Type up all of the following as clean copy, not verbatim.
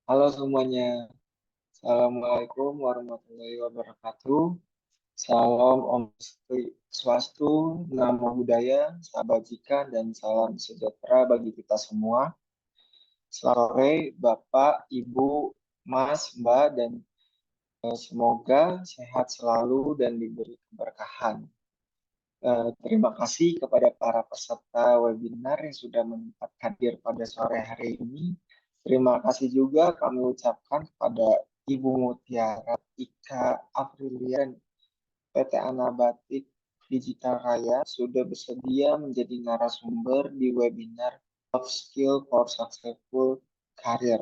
Halo semuanya, Assalamualaikum warahmatullahi wabarakatuh. Salam Om Swastiastu, Namo Buddhaya, Sahabat dan salam sejahtera bagi kita semua. Selamat sore, Bapak, Ibu, Mas, Mbak, dan semoga sehat selalu dan diberi keberkahan. Terima kasih kepada para peserta webinar yang sudah menyempatkan hadir pada sore hari ini. Terima kasih juga kami ucapkan kepada Ibu Mutiara Ika Aprilia dan PT Anabatik Digital Raya sudah bersedia menjadi narasumber di webinar Soft Skill for Successful Career.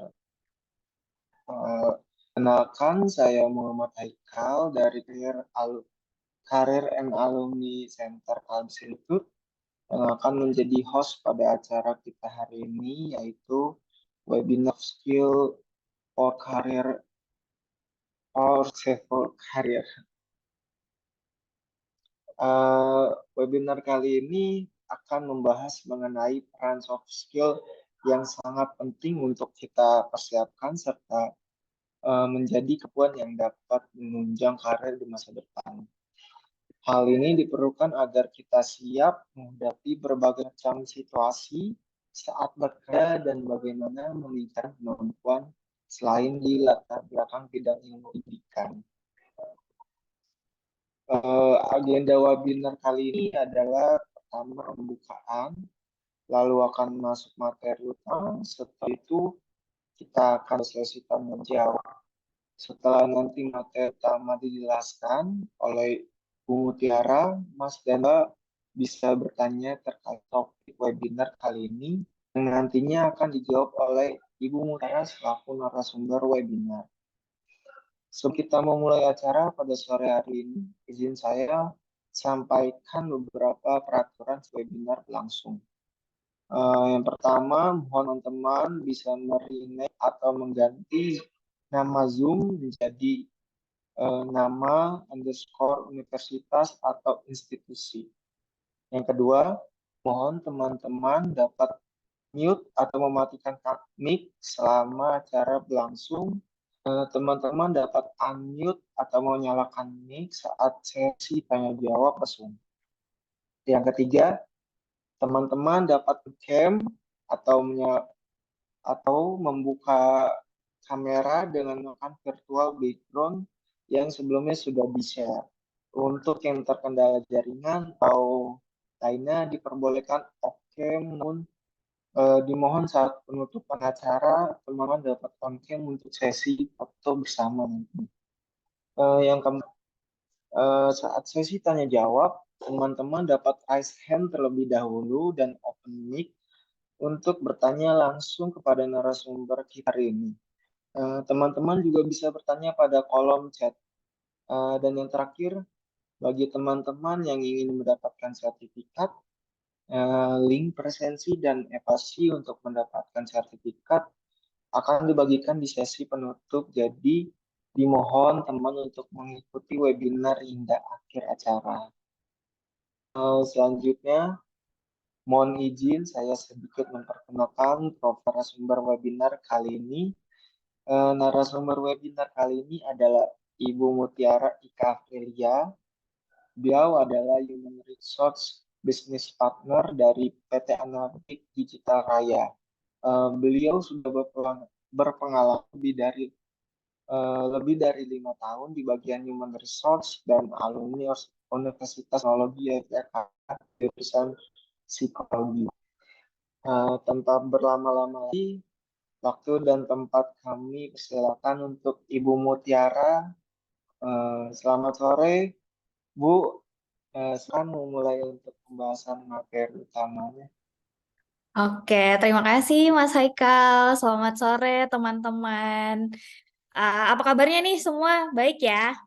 Kenalkan, saya Muhammad Haikal dari Career and Alumni Center Kalb Institute yang akan menjadi host pada acara kita hari ini, yaitu webinar skill for career or successful career. Webinar kali ini akan membahas mengenai peran soft skill yang sangat penting untuk kita persiapkan serta menjadi kemampuan yang dapat menunjang karir di masa depan. Hal ini diperlukan agar kita siap menghadapi berbagai macam situasi saat bekerja dan bagaimana meningkatkan kemampuan selain di latar belakang bidang ilmu pendidikan. Agenda webinar kali ini adalah pertama pembukaan, lalu akan masuk materi utama, setelah itu kita akan sesi tanya jawab. Setelah nanti materi utama dijelaskan oleh Bu Mutiara, Mas Dana bisa bertanya terkait topik webinar kali ini yang nantinya akan dijawab oleh Ibu Mutiara selaku narasumber webinar. Sebelum kita memulai acara pada sore hari ini, izin saya sampaikan beberapa peraturan webinar berlangsung. Yang pertama, mohon teman-teman bisa merename atau mengganti nama Zoom menjadi nama underscore universitas atau institusi. Yang kedua, mohon teman-teman dapat mute atau mematikan mic selama acara berlangsung. Teman-teman dapat unmute atau menyalakan mic saat sesi tanya jawab langsung. Yang ketiga, teman-teman dapat cam atau membuka kamera dengan menggunakan virtual background yang sebelumnya sudah di-share. Untuk yang terkendala jaringan atau lainnya diperbolehkan off-cam, namun dimohon saat penutupan acara teman-teman dapat on-cam untuk sesi foto bersama nanti. Yang keempat, saat sesi tanya jawab, teman-teman dapat raise hand terlebih dahulu dan open mic untuk bertanya langsung kepada narasumber kita hari ini. Teman-teman juga bisa bertanya pada kolom chat. Dan yang terakhir, bagi teman-teman yang ingin mendapatkan sertifikat, link presensi dan evaluasi untuk mendapatkan sertifikat akan dibagikan di sesi penutup. Jadi, dimohon teman untuk mengikuti webinar hingga akhir acara. Selanjutnya, mohon izin saya sedikit memperkenalkan narasumber webinar kali ini. Narasumber webinar kali ini adalah Ibu Mutiara Ika Aprilia. Beliau adalah Human Resource Business Partner dari PT Anabatik Digital Raya. Beliau sudah berpengalaman lebih dari 5 tahun di bagian Human Resource dan alumni Universitas Teknologi Yogyakarta jurusan Psikologi. Tanpa berlama-lama lagi, waktu dan tempat kami persilakan untuk Ibu Mutiara. Selamat sore, Bu. Sekarang memulai untuk pembahasan materi utamanya. Oke, terima kasih Mas Haikal. Selamat sore teman-teman. Apa kabarnya nih semua? Baik ya?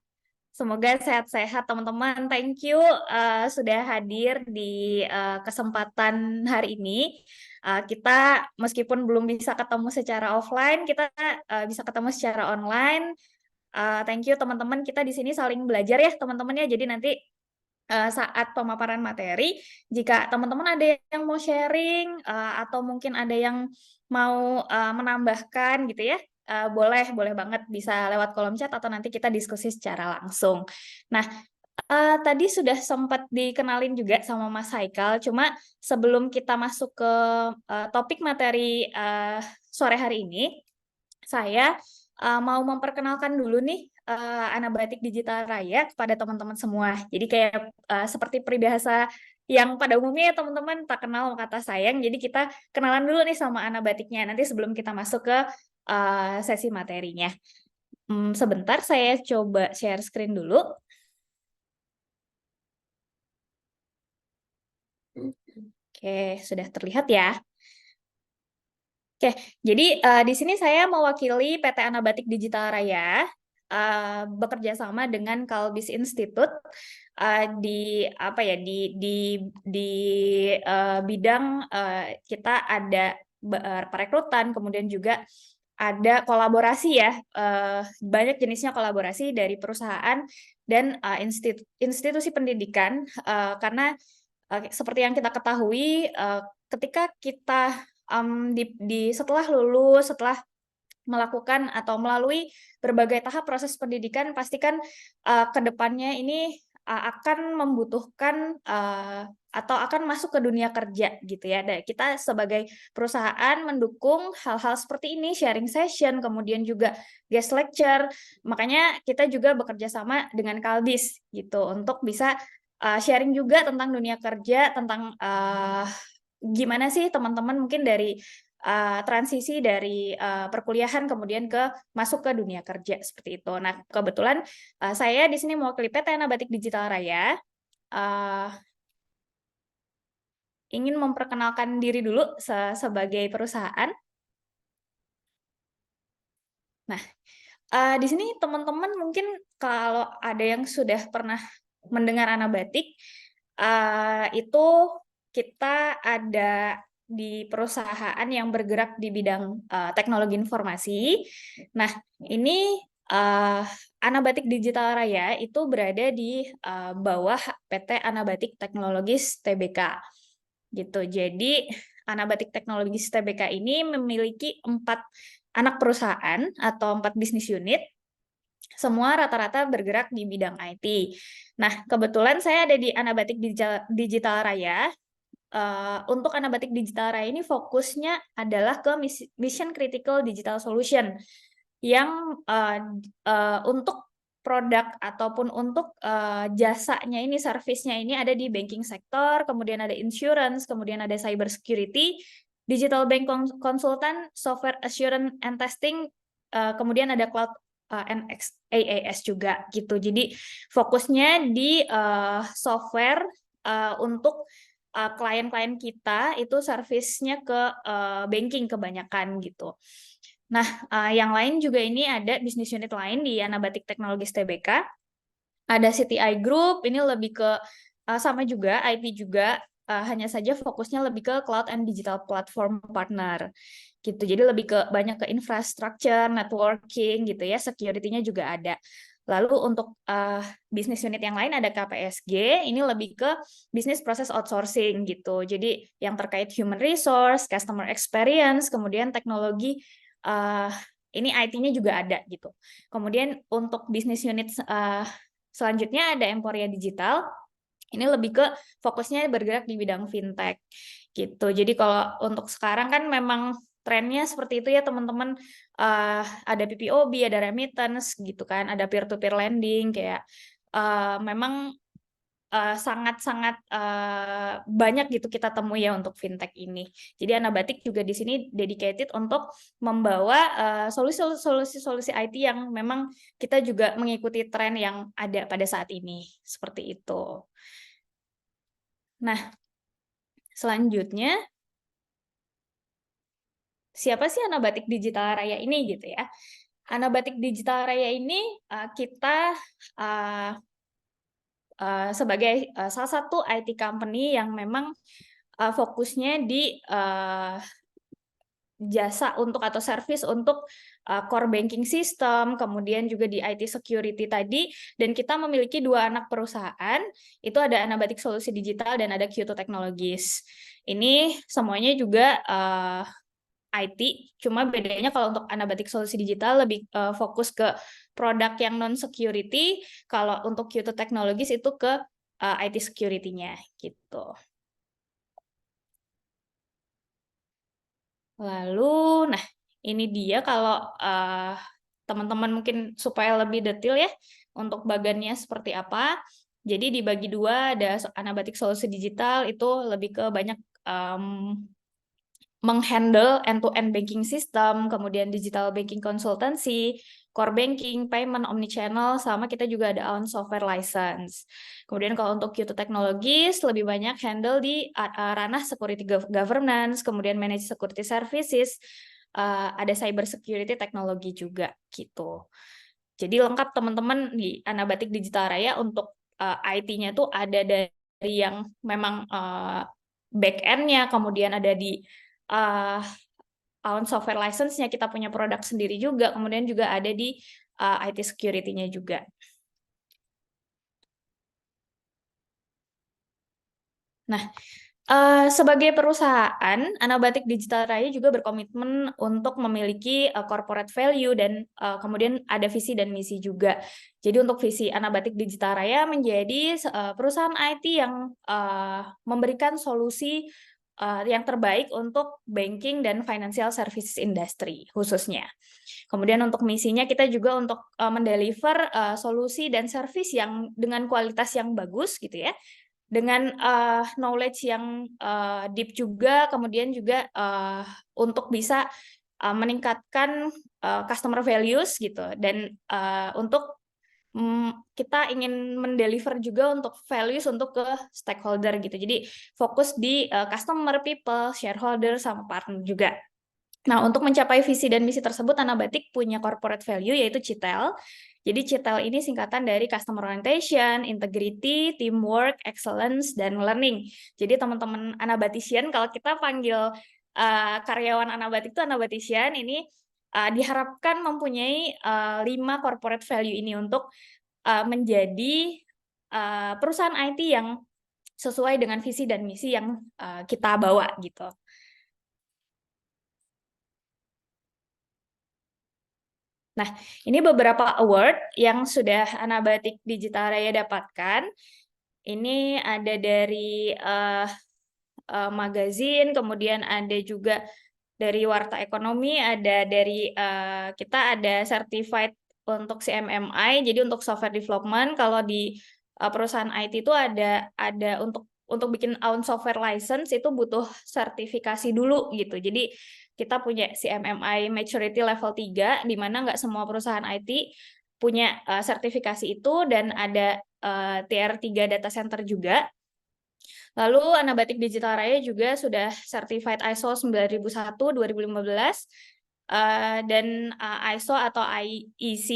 Semoga sehat-sehat teman-teman. Thank you sudah hadir di kesempatan hari ini. Kita meskipun belum bisa ketemu secara offline, kita bisa ketemu secara online. Thank you teman-teman. Kita di sini saling belajar ya teman-teman ya. Jadi nanti saat pemaparan materi, jika teman-teman ada yang mau sharing atau mungkin ada yang mau menambahkan gitu ya, boleh banget bisa lewat kolom chat atau nanti kita diskusi secara langsung. Nah, tadi sudah sempat dikenalin juga sama Mas Haikal, cuma sebelum kita masuk ke topik materi sore hari ini, saya mau memperkenalkan dulu nih Anabatik Digital Raya kepada teman-teman semua. Jadi kayak seperti peribahasa yang pada umumnya ya teman-teman tak kenal maka kata sayang. Jadi kita kenalan dulu nih sama Anabatiknya nanti sebelum kita masuk ke sesi materinya. Sebentar saya coba share screen dulu. Oke, sudah terlihat ya. Oke, jadi di sini saya mewakili PT Anabatik Digital Raya bekerja sama dengan Kalbis Institute di apa ya di bidang kita ada perekrutan, kemudian juga ada kolaborasi ya, banyak jenisnya kolaborasi dari perusahaan dan institusi pendidikan karena seperti yang kita ketahui, ketika kita setelah lulus, setelah melakukan atau melalui berbagai tahap proses pendidikan, pastikan ke depannya ini akan membutuhkan atau akan masuk ke dunia kerja gitu ya. Dan kita sebagai perusahaan mendukung hal-hal seperti ini, sharing session, kemudian juga guest lecture. Makanya kita juga bekerja sama dengan Kalbis gitu untuk bisa sharing juga tentang dunia kerja, tentang gimana sih teman-teman mungkin dari transisi dari perkuliahan kemudian masuk ke dunia kerja seperti itu. Nah, kebetulan saya di sini mewakili PT Anabatik Digital Raya. Ingin memperkenalkan diri dulu sebagai perusahaan. Nah, di sini teman-teman mungkin kalau ada yang sudah pernah mendengar Anabatik, itu kita ada di perusahaan yang bergerak di bidang teknologi informasi. Nah, ini Anabatik Digital Raya itu berada di bawah PT Anabatik Teknologis Tbk. Gitu. Jadi Anabatik Teknologis Tbk ini memiliki 4 anak perusahaan atau 4 bisnis unit. Semua rata-rata bergerak di bidang IT. Nah, kebetulan saya ada di Anabatik Digital Raya. Untuk Anabatik Digital Raya ini fokusnya adalah ke mission critical digital solution yang untuk produk ataupun untuk jasanya ini, servisnya ini ada di banking sektor, kemudian ada insurance, kemudian ada cyber security, digital bank consultant, software assurance and testing, kemudian ada cloud and AAS juga gitu. Jadi fokusnya di software untuk klien-klien kita itu servisnya ke banking kebanyakan gitu. Nah, yang lain juga ini ada bisnis unit lain di Anabatik Teknologis Tbk. Ada CTI Group, ini lebih ke sama juga, IP juga, hanya saja fokusnya lebih ke cloud and digital platform partner gitu. Jadi lebih ke banyak ke infrastructure, networking gitu ya, security-nya juga ada. Lalu untuk bisnis unit yang lain ada KPSG, ini lebih ke bisnis proses outsourcing gitu. Jadi yang terkait human resource, customer experience, kemudian teknologi, ini IT-nya juga ada gitu. Kemudian untuk bisnis unit selanjutnya ada Emporia Digital. Ini lebih ke fokusnya bergerak di bidang fintech gitu. Jadi kalau untuk sekarang kan memang trennya seperti itu ya teman-teman, ada PPOB, ada remittance gitu kan, ada peer-to-peer lending kayak memang sangat-sangat banyak gitu kita temui ya untuk fintech ini. Jadi Anabatik juga di sini dedicated untuk membawa solusi-solusi IT yang memang kita juga mengikuti tren yang ada pada saat ini seperti itu. Nah, selanjutnya siapa sih Anabatik Digital Raya ini gitu ya? Anabatik Digital Raya ini kita sebagai salah satu IT company yang memang fokusnya di jasa untuk atau service untuk core banking system, kemudian juga di IT security tadi, dan kita memiliki 2 anak perusahaan, itu ada Anabatik Solusi Digital dan ada Q2 Technologies. Ini semuanya juga IT, cuma bedanya kalau untuk Anabatik Solusi Digital lebih fokus ke produk yang non-security, kalau untuk Kyoto Technologies itu ke IT security-nya gitu. Lalu, nah ini dia kalau teman-teman mungkin supaya lebih detail ya untuk bagannya seperti apa. Jadi dibagi dua, ada Anabatik Solusi Digital itu lebih ke banyak menghandle end-to-end banking system, kemudian digital banking consultancy, core banking, payment, omnichannel, sama kita juga ada own software license. Kemudian kalau untuk Kyoto Technologies lebih banyak handle di ranah security governance, kemudian manage security services, ada cyber security teknologi juga gitu. Jadi lengkap teman-teman di Anabatik Digital Raya untuk IT-nya tuh ada dari yang memang back end-nya, kemudian ada di own software license-nya, kita punya produk sendiri juga, kemudian juga ada di IT security-nya juga. Nah, sebagai perusahaan, Anabatik Digital Raya juga berkomitmen untuk memiliki corporate value dan kemudian ada visi dan misi juga. Jadi untuk visi Anabatik Digital Raya menjadi perusahaan IT yang memberikan solusi yang terbaik untuk banking dan financial services industry khususnya. Kemudian untuk misinya kita juga untuk mendeliver solusi dan service yang dengan kualitas yang bagus gitu ya, dengan knowledge yang deep juga, kemudian juga untuk bisa meningkatkan customer values gitu, dan untuk kita ingin mendeliver juga untuk values untuk ke stakeholder gitu. Jadi fokus di customer, people, shareholder, sama partner juga. Nah, untuk mencapai visi dan misi tersebut, Anabatik punya corporate value yaitu CITEL. Jadi CITEL ini singkatan dari Customer Orientation, Integrity, Teamwork, Excellence, dan Learning. Jadi teman-teman Anabatician, kalau kita panggil karyawan Anabatik itu Anabatician, ini diharapkan mempunyai 5 corporate value ini untuk menjadi perusahaan IT yang sesuai dengan visi dan misi yang kita bawa gitu. Nah, ini beberapa award yang sudah Anabatik Digital Raya dapatkan. Ini ada dari magazin, kemudian ada juga dari Warta Ekonomi, ada dari kita ada certified untuk CMMI. Jadi untuk software development, kalau di perusahaan IT itu ada untuk bikin own software license itu butuh sertifikasi dulu gitu. Jadi kita punya CMMI Maturity Level 3, di mana nggak semua perusahaan IT punya sertifikasi itu, dan ada TR3 data center juga. Lalu Anabatik Digital Raya juga sudah Certified ISO 9001 2015, dan ISO atau IEC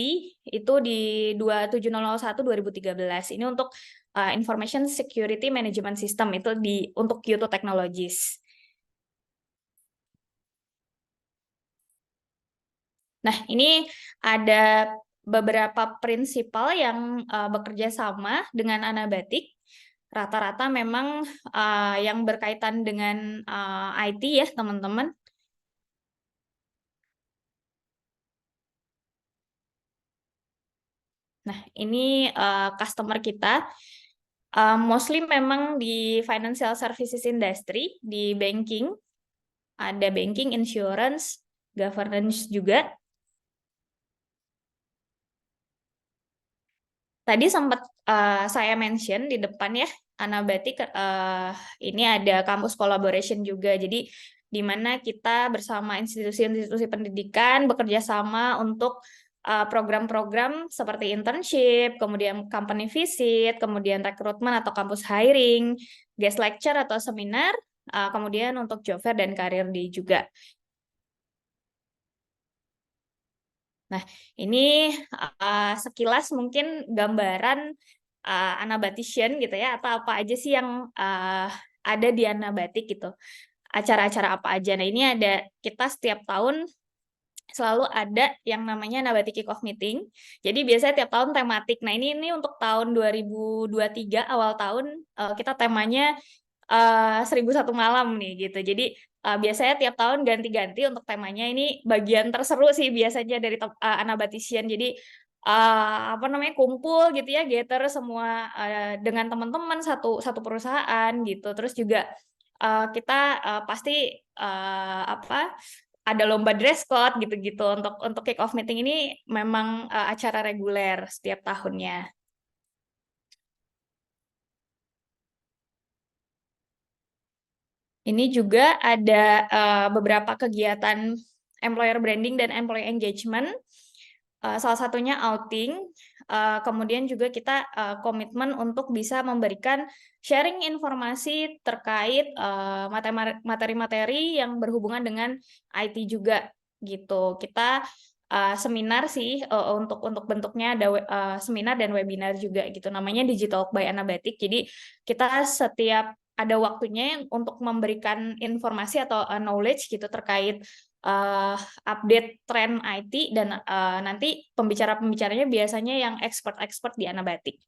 itu di 27001 2013. Ini untuk Information Security Management System, itu untuk Kyoto Technologies. Nah, ini ada beberapa prinsipal yang bekerja sama dengan Anabatik. Rata-rata memang yang berkaitan dengan IT ya, teman-teman. Nah, ini customer kita. Mostly memang di financial services industry, di banking, ada banking, insurance, governance juga. Tadi sempat saya mention di depan ya, Anabatik ini ada kampus collaboration juga. Jadi di mana kita bersama institusi-institusi pendidikan bekerja sama untuk program-program seperti internship, kemudian company visit, kemudian rekrutmen atau kampus hiring, guest lecture atau seminar, kemudian untuk job fair dan karir day juga. Nah, ini sekilas mungkin gambaran Anabatician gitu ya, atau apa aja sih yang ada di Anabatik gitu. Acara-acara apa aja. Nah, ini ada, kita setiap tahun selalu ada yang namanya Anabatik Kick-Off Meeting. Jadi biasanya tiap tahun tematik. Nah, ini untuk tahun 2023 awal tahun kita temanya 1001 Malam nih gitu. Jadi biasanya tiap tahun ganti-ganti untuk temanya. Ini bagian terseru sih biasanya dari Anabatician. Jadi apa namanya, kumpul gitu ya, gather semua dengan teman-teman satu perusahaan gitu. Terus juga kita pasti apa, ada lomba dress code gitu-gitu. Untuk kick off meeting ini memang acara reguler setiap tahunnya. Ini juga ada beberapa kegiatan employer branding dan employee engagement. Salah satunya outing. Kemudian juga kita komitmen untuk bisa memberikan sharing informasi terkait materi-materi yang berhubungan dengan IT juga gitu. Kita seminar sih, untuk bentuknya ada seminar dan webinar juga gitu. Namanya Digital by Anabatic. Jadi kita setiap ada waktunya untuk memberikan informasi atau knowledge gitu terkait update tren IT, dan nanti pembicara-pembicaranya biasanya yang expert-expert di Anabatic.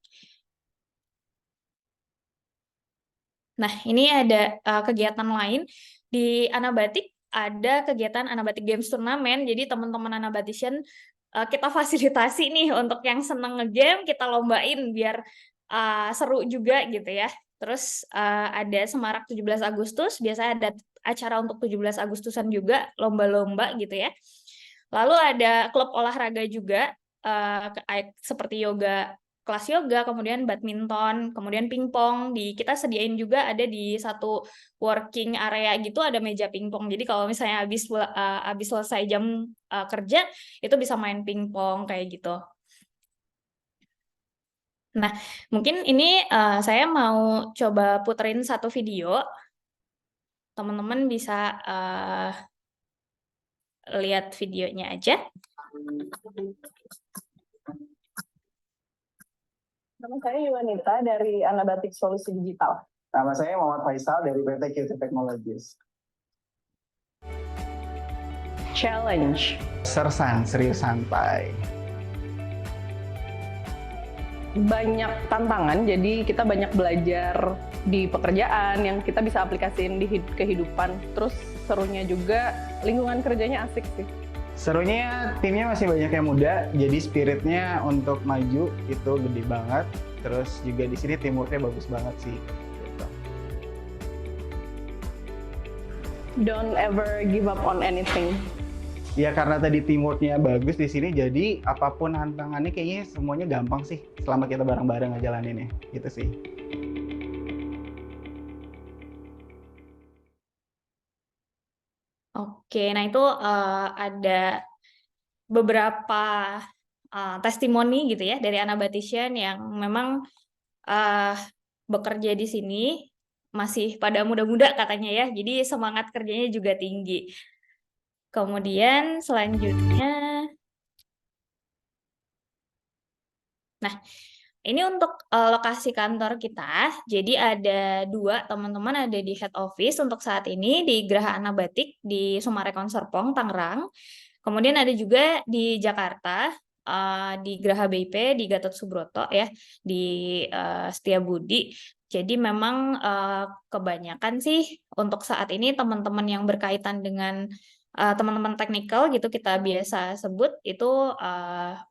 Nah, ini ada kegiatan lain di Anabatic, ada kegiatan Anabatic Games Turnamen. Jadi teman-teman Anabatician kita fasilitasi nih untuk yang seneng nge-game, kita lombain biar seru juga gitu ya. Terus ada Semarak 17 Agustus, biasanya ada acara untuk 17 Agustusan juga, lomba-lomba gitu ya. Lalu ada klub olahraga juga, seperti kelas yoga, kemudian badminton, kemudian pingpong. Kita sediain juga ada di satu working area gitu, ada meja pingpong. Jadi kalau misalnya habis selesai jam kerja, itu bisa main pingpong kayak gitu. Nah, mungkin ini saya mau coba puterin satu video. Teman-teman bisa lihat videonya aja. Nama saya Yuanita dari Anabatic Solusi Digital. Nama saya Muhammad Faisal dari PT QT Technologies. Challenge. Sersan, serius santai. Banyak tantangan, jadi kita banyak belajar di pekerjaan yang kita bisa aplikasiin di kehidupan. Terus serunya juga lingkungan kerjanya asik sih. Serunya timnya masih banyak yang muda, jadi spiritnya untuk maju itu gede banget. Terus juga di sini teamworknya bagus banget sih. Gitu. Don't ever give up on anything. Ya karena tadi teamworknya bagus di sini, jadi apapun tantangannya kayaknya semuanya gampang sih selama kita bareng-bareng ngejalaninnya, gitu sih. Oke, nah itu ada beberapa testimoni gitu ya dari Anabatician yang memang bekerja di sini masih pada muda-muda katanya ya, jadi semangat kerjanya juga tinggi. Kemudian selanjutnya, nah ini untuk lokasi kantor kita, jadi ada 2 teman-teman, ada di head office untuk saat ini di Geraha Anabatic di Sumarekon Serpong, Tangerang. Kemudian ada juga di Jakarta, di Geraha BIP di Gatot Subroto ya, di Setiabudi. Jadi memang kebanyakan sih untuk saat ini teman-teman yang berkaitan dengan teman-teman teknikal gitu kita biasa sebut itu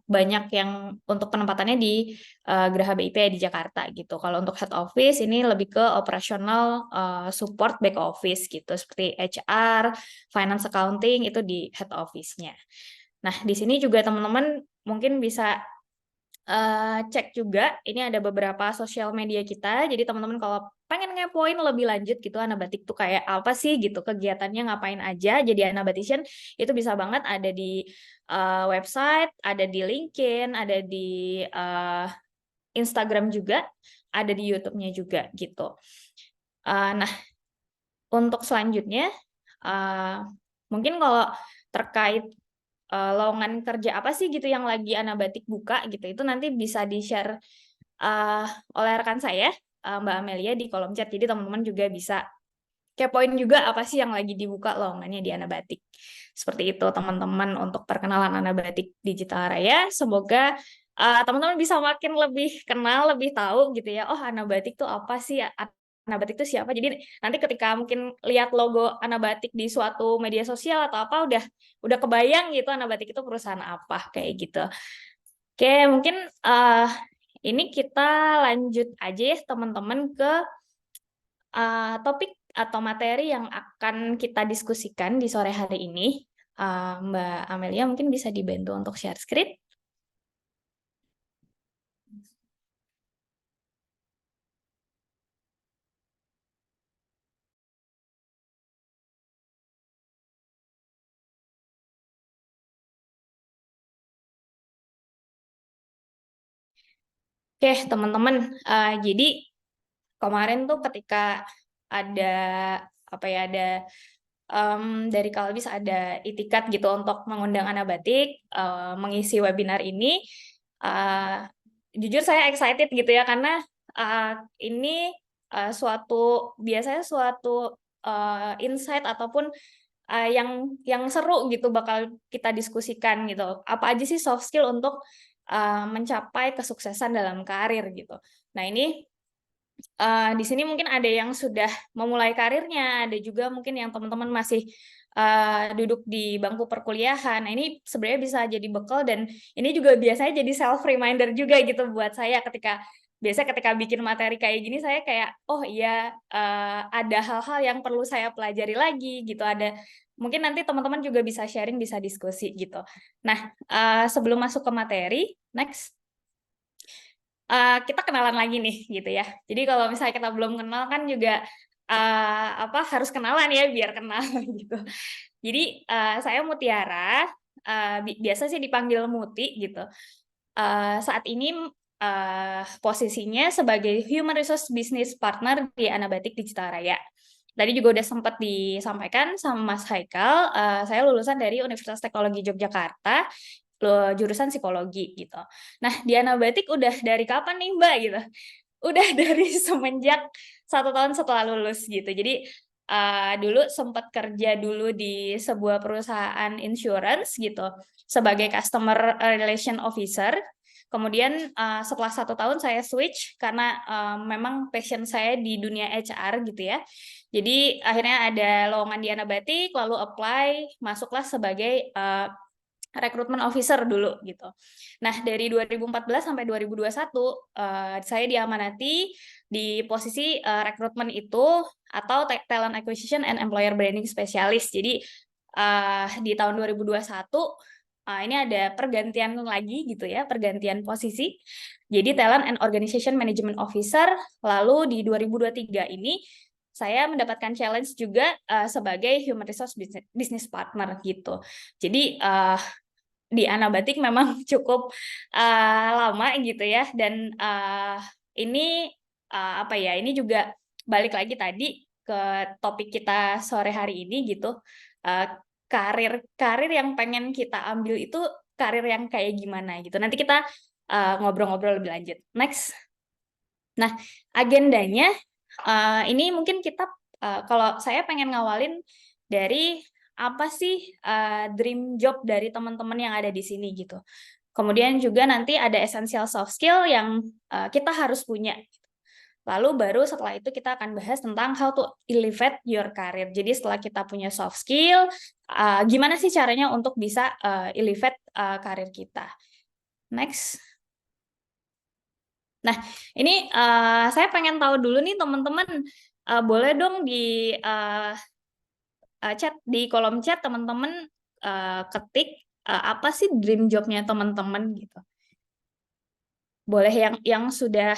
banyak yang untuk penempatannya di Geraha BIP di Jakarta gitu. Kalau untuk head office ini lebih ke operasional support back office gitu, seperti HR, finance accounting itu di head office-nya. Nah, di sini juga teman-teman mungkin bisa cek juga, ini ada beberapa sosial media kita, jadi teman-teman kalau pengen ngepoin lebih lanjut gitu Anabatic tuh kayak apa sih gitu, kegiatannya ngapain aja, jadi Anabatician itu bisa banget ada di website, ada di LinkedIn, ada di Instagram juga, ada di YouTube-nya juga gitu. Nah, untuk selanjutnya, mungkin kalau terkait lowongan kerja apa sih gitu yang lagi Anabatic buka gitu, itu nanti bisa di-share oleh rekan saya, Mbak Amelia di kolom chat. Jadi teman-teman juga bisa kepoin juga apa sih yang lagi dibuka lowongannya di Anabatic. Seperti itu teman-teman untuk perkenalan Anabatic Digital Raya. Semoga teman-teman bisa makin lebih kenal, lebih tahu gitu ya. Oh, Anabatic tuh apa sih? Anabatik itu siapa. Jadi nanti ketika mungkin lihat logo Anabatik di suatu media sosial atau apa udah kebayang gitu Anabatik itu perusahaan apa kayak gitu. Oke, mungkin ini kita lanjut aja ya teman-teman ke topik atau materi yang akan kita diskusikan di sore hari ini. Mbak Amelia mungkin bisa dibantu untuk share screen. Oke, teman-teman. Jadi kemarin tuh ketika ada apa ya ada dari Kalbis ada itikat gitu untuk mengundang Anabatik mengisi webinar ini. Jujur saya excited gitu ya karena ini biasanya suatu insight ataupun yang seru gitu bakal kita diskusikan gitu. Apa aja sih soft skill untuk mencapai kesuksesan dalam karir gitu. Nah, ini di sini mungkin ada yang sudah memulai karirnya, ada juga mungkin yang teman-teman masih duduk di bangku perkuliahan. Nah, ini sebenarnya bisa jadi bekal dan ini juga biasanya jadi self reminder juga gitu buat saya ketika bikin materi kayak gini saya kayak oh iya ada hal-hal yang perlu saya pelajari lagi gitu. Mungkin nanti teman-teman juga bisa sharing, bisa diskusi gitu. Nah, sebelum masuk ke materi, next. Kita kenalan lagi nih gitu ya. Jadi kalau misalnya kita belum kenal kan juga harus kenalan ya biar kenal gitu. Jadi saya Mutiara, biasa sih dipanggil Muti gitu. Saat ini posisinya sebagai Human Resource Business Partner di Anabatik Digital Raya. Tadi juga udah sempat disampaikan sama Mas Haikal, saya lulusan dari Universitas Teknologi Yogyakarta, jurusan psikologi gitu. Nah, di Anabatik udah dari kapan nih Mbak gitu? Udah dari semenjak 1 tahun setelah lulus gitu. Jadi dulu sempat kerja dulu di sebuah perusahaan insurance gitu sebagai customer relation officer. Kemudian setelah 1 tahun saya switch karena memang passion saya di dunia HR gitu ya. Jadi akhirnya ada lowongan di Anabatik, lalu apply, masuklah sebagai rekrutmen officer dulu gitu. Nah, dari 2014 sampai 2021 saya diamanati di posisi rekrutmen itu atau talent acquisition and employer branding specialist. Jadi di tahun 2021 ini ada pergantian lagi gitu ya, pergantian posisi. Jadi talent and organization management officer, lalu di 2023 ini saya mendapatkan challenge juga sebagai human resource business partner gitu. Jadi di Anabatik memang cukup lama gitu ya dan ini ini juga balik lagi tadi ke topik kita sore hari ini gitu. Karir yang pengen kita ambil itu karir yang kayak gimana gitu. Nanti kita ngobrol-ngobrol lebih lanjut. Next. Nah, agendanya ini mungkin kita kalau saya pengen ngawalin dari apa sih dream job dari teman-teman yang ada di sini gitu. Kemudian juga nanti ada essential soft skill yang kita harus punya. Lalu baru setelah itu kita akan bahas tentang how to elevate your career. Jadi setelah kita punya soft skill, gimana sih caranya untuk bisa elevate karir kita. Next. Nah, ini saya pengen tahu dulu nih teman-teman, boleh dong di chat di kolom chat teman-teman ketik apa sih dream jobnya teman-teman gitu. Boleh yang sudah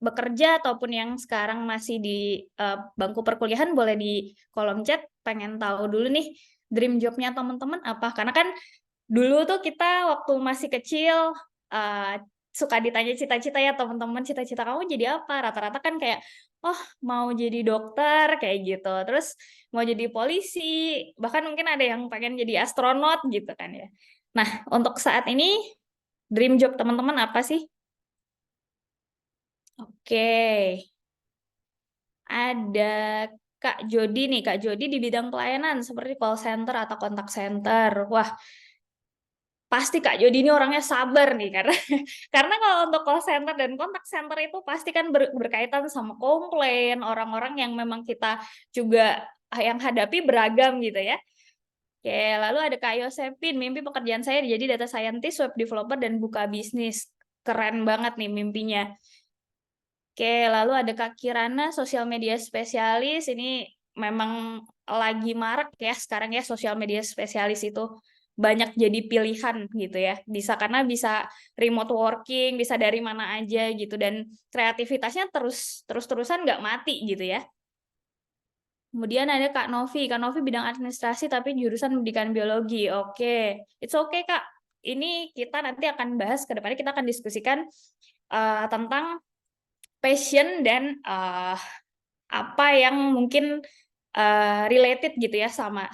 bekerja ataupun yang sekarang masih di bangku perkuliahan boleh di kolom chat, pengen tahu dulu nih dream jobnya teman-teman apa. Karena kan dulu tuh kita waktu masih kecil suka ditanya cita-cita ya teman-teman, cita-cita kamu jadi apa? Rata-rata kan kayak oh mau jadi dokter kayak gitu, terus mau jadi polisi, bahkan mungkin ada yang pengen jadi astronot gitu kan ya. Nah, untuk saat ini dream job teman-teman apa sih? Oke. Ada Kak Jody nih, Kak Jody di bidang pelayanan seperti call center atau kontak center. Wah, pasti Kak Jody ini orangnya sabar nih karena karena kalau untuk call center dan kontak center itu pasti kan berkaitan sama komplain orang-orang yang memang kita juga yang hadapi beragam gitu ya. Oke, lalu ada Kak Yosepin, mimpi pekerjaan saya jadi data scientist, web developer, dan buka bisnis. Keren banget nih mimpinya. Oke, lalu ada Kak Kirana, sosial media spesialis. Ini memang lagi marak ya sekarang ya, sosial media spesialis itu banyak jadi pilihan gitu ya. Bisa karena bisa remote working, bisa dari mana aja gitu, dan kreativitasnya terus-terusan nggak mati gitu ya. Kemudian ada Kak Novi bidang administrasi tapi jurusan pendidikan biologi. Oke, it's okay Kak. Ini kita nanti akan bahas ke depannya, kita akan diskusikan tentang passion dan apa yang mungkin related gitu ya sama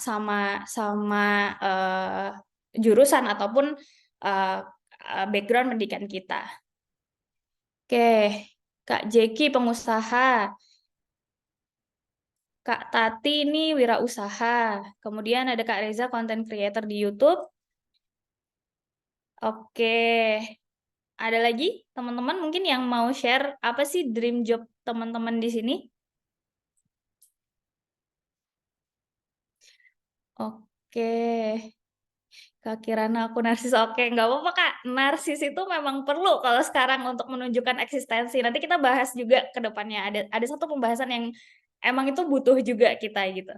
jurusan ataupun background pendidikan kita. Oke, Kak Jeki pengusaha. Kak Tati ini wirausaha. Kemudian ada Kak Reza content creator di YouTube. Oke. Ada lagi teman-teman mungkin yang mau share apa sih dream job teman-teman di sini? Oke. Kak Kirana aku narsis. Oke, nggak apa-apa Kak. Narsis itu memang perlu kalau sekarang untuk menunjukkan eksistensi. Nanti kita bahas juga ke depannya. Ada satu pembahasan yang emang itu butuh juga kita gitu.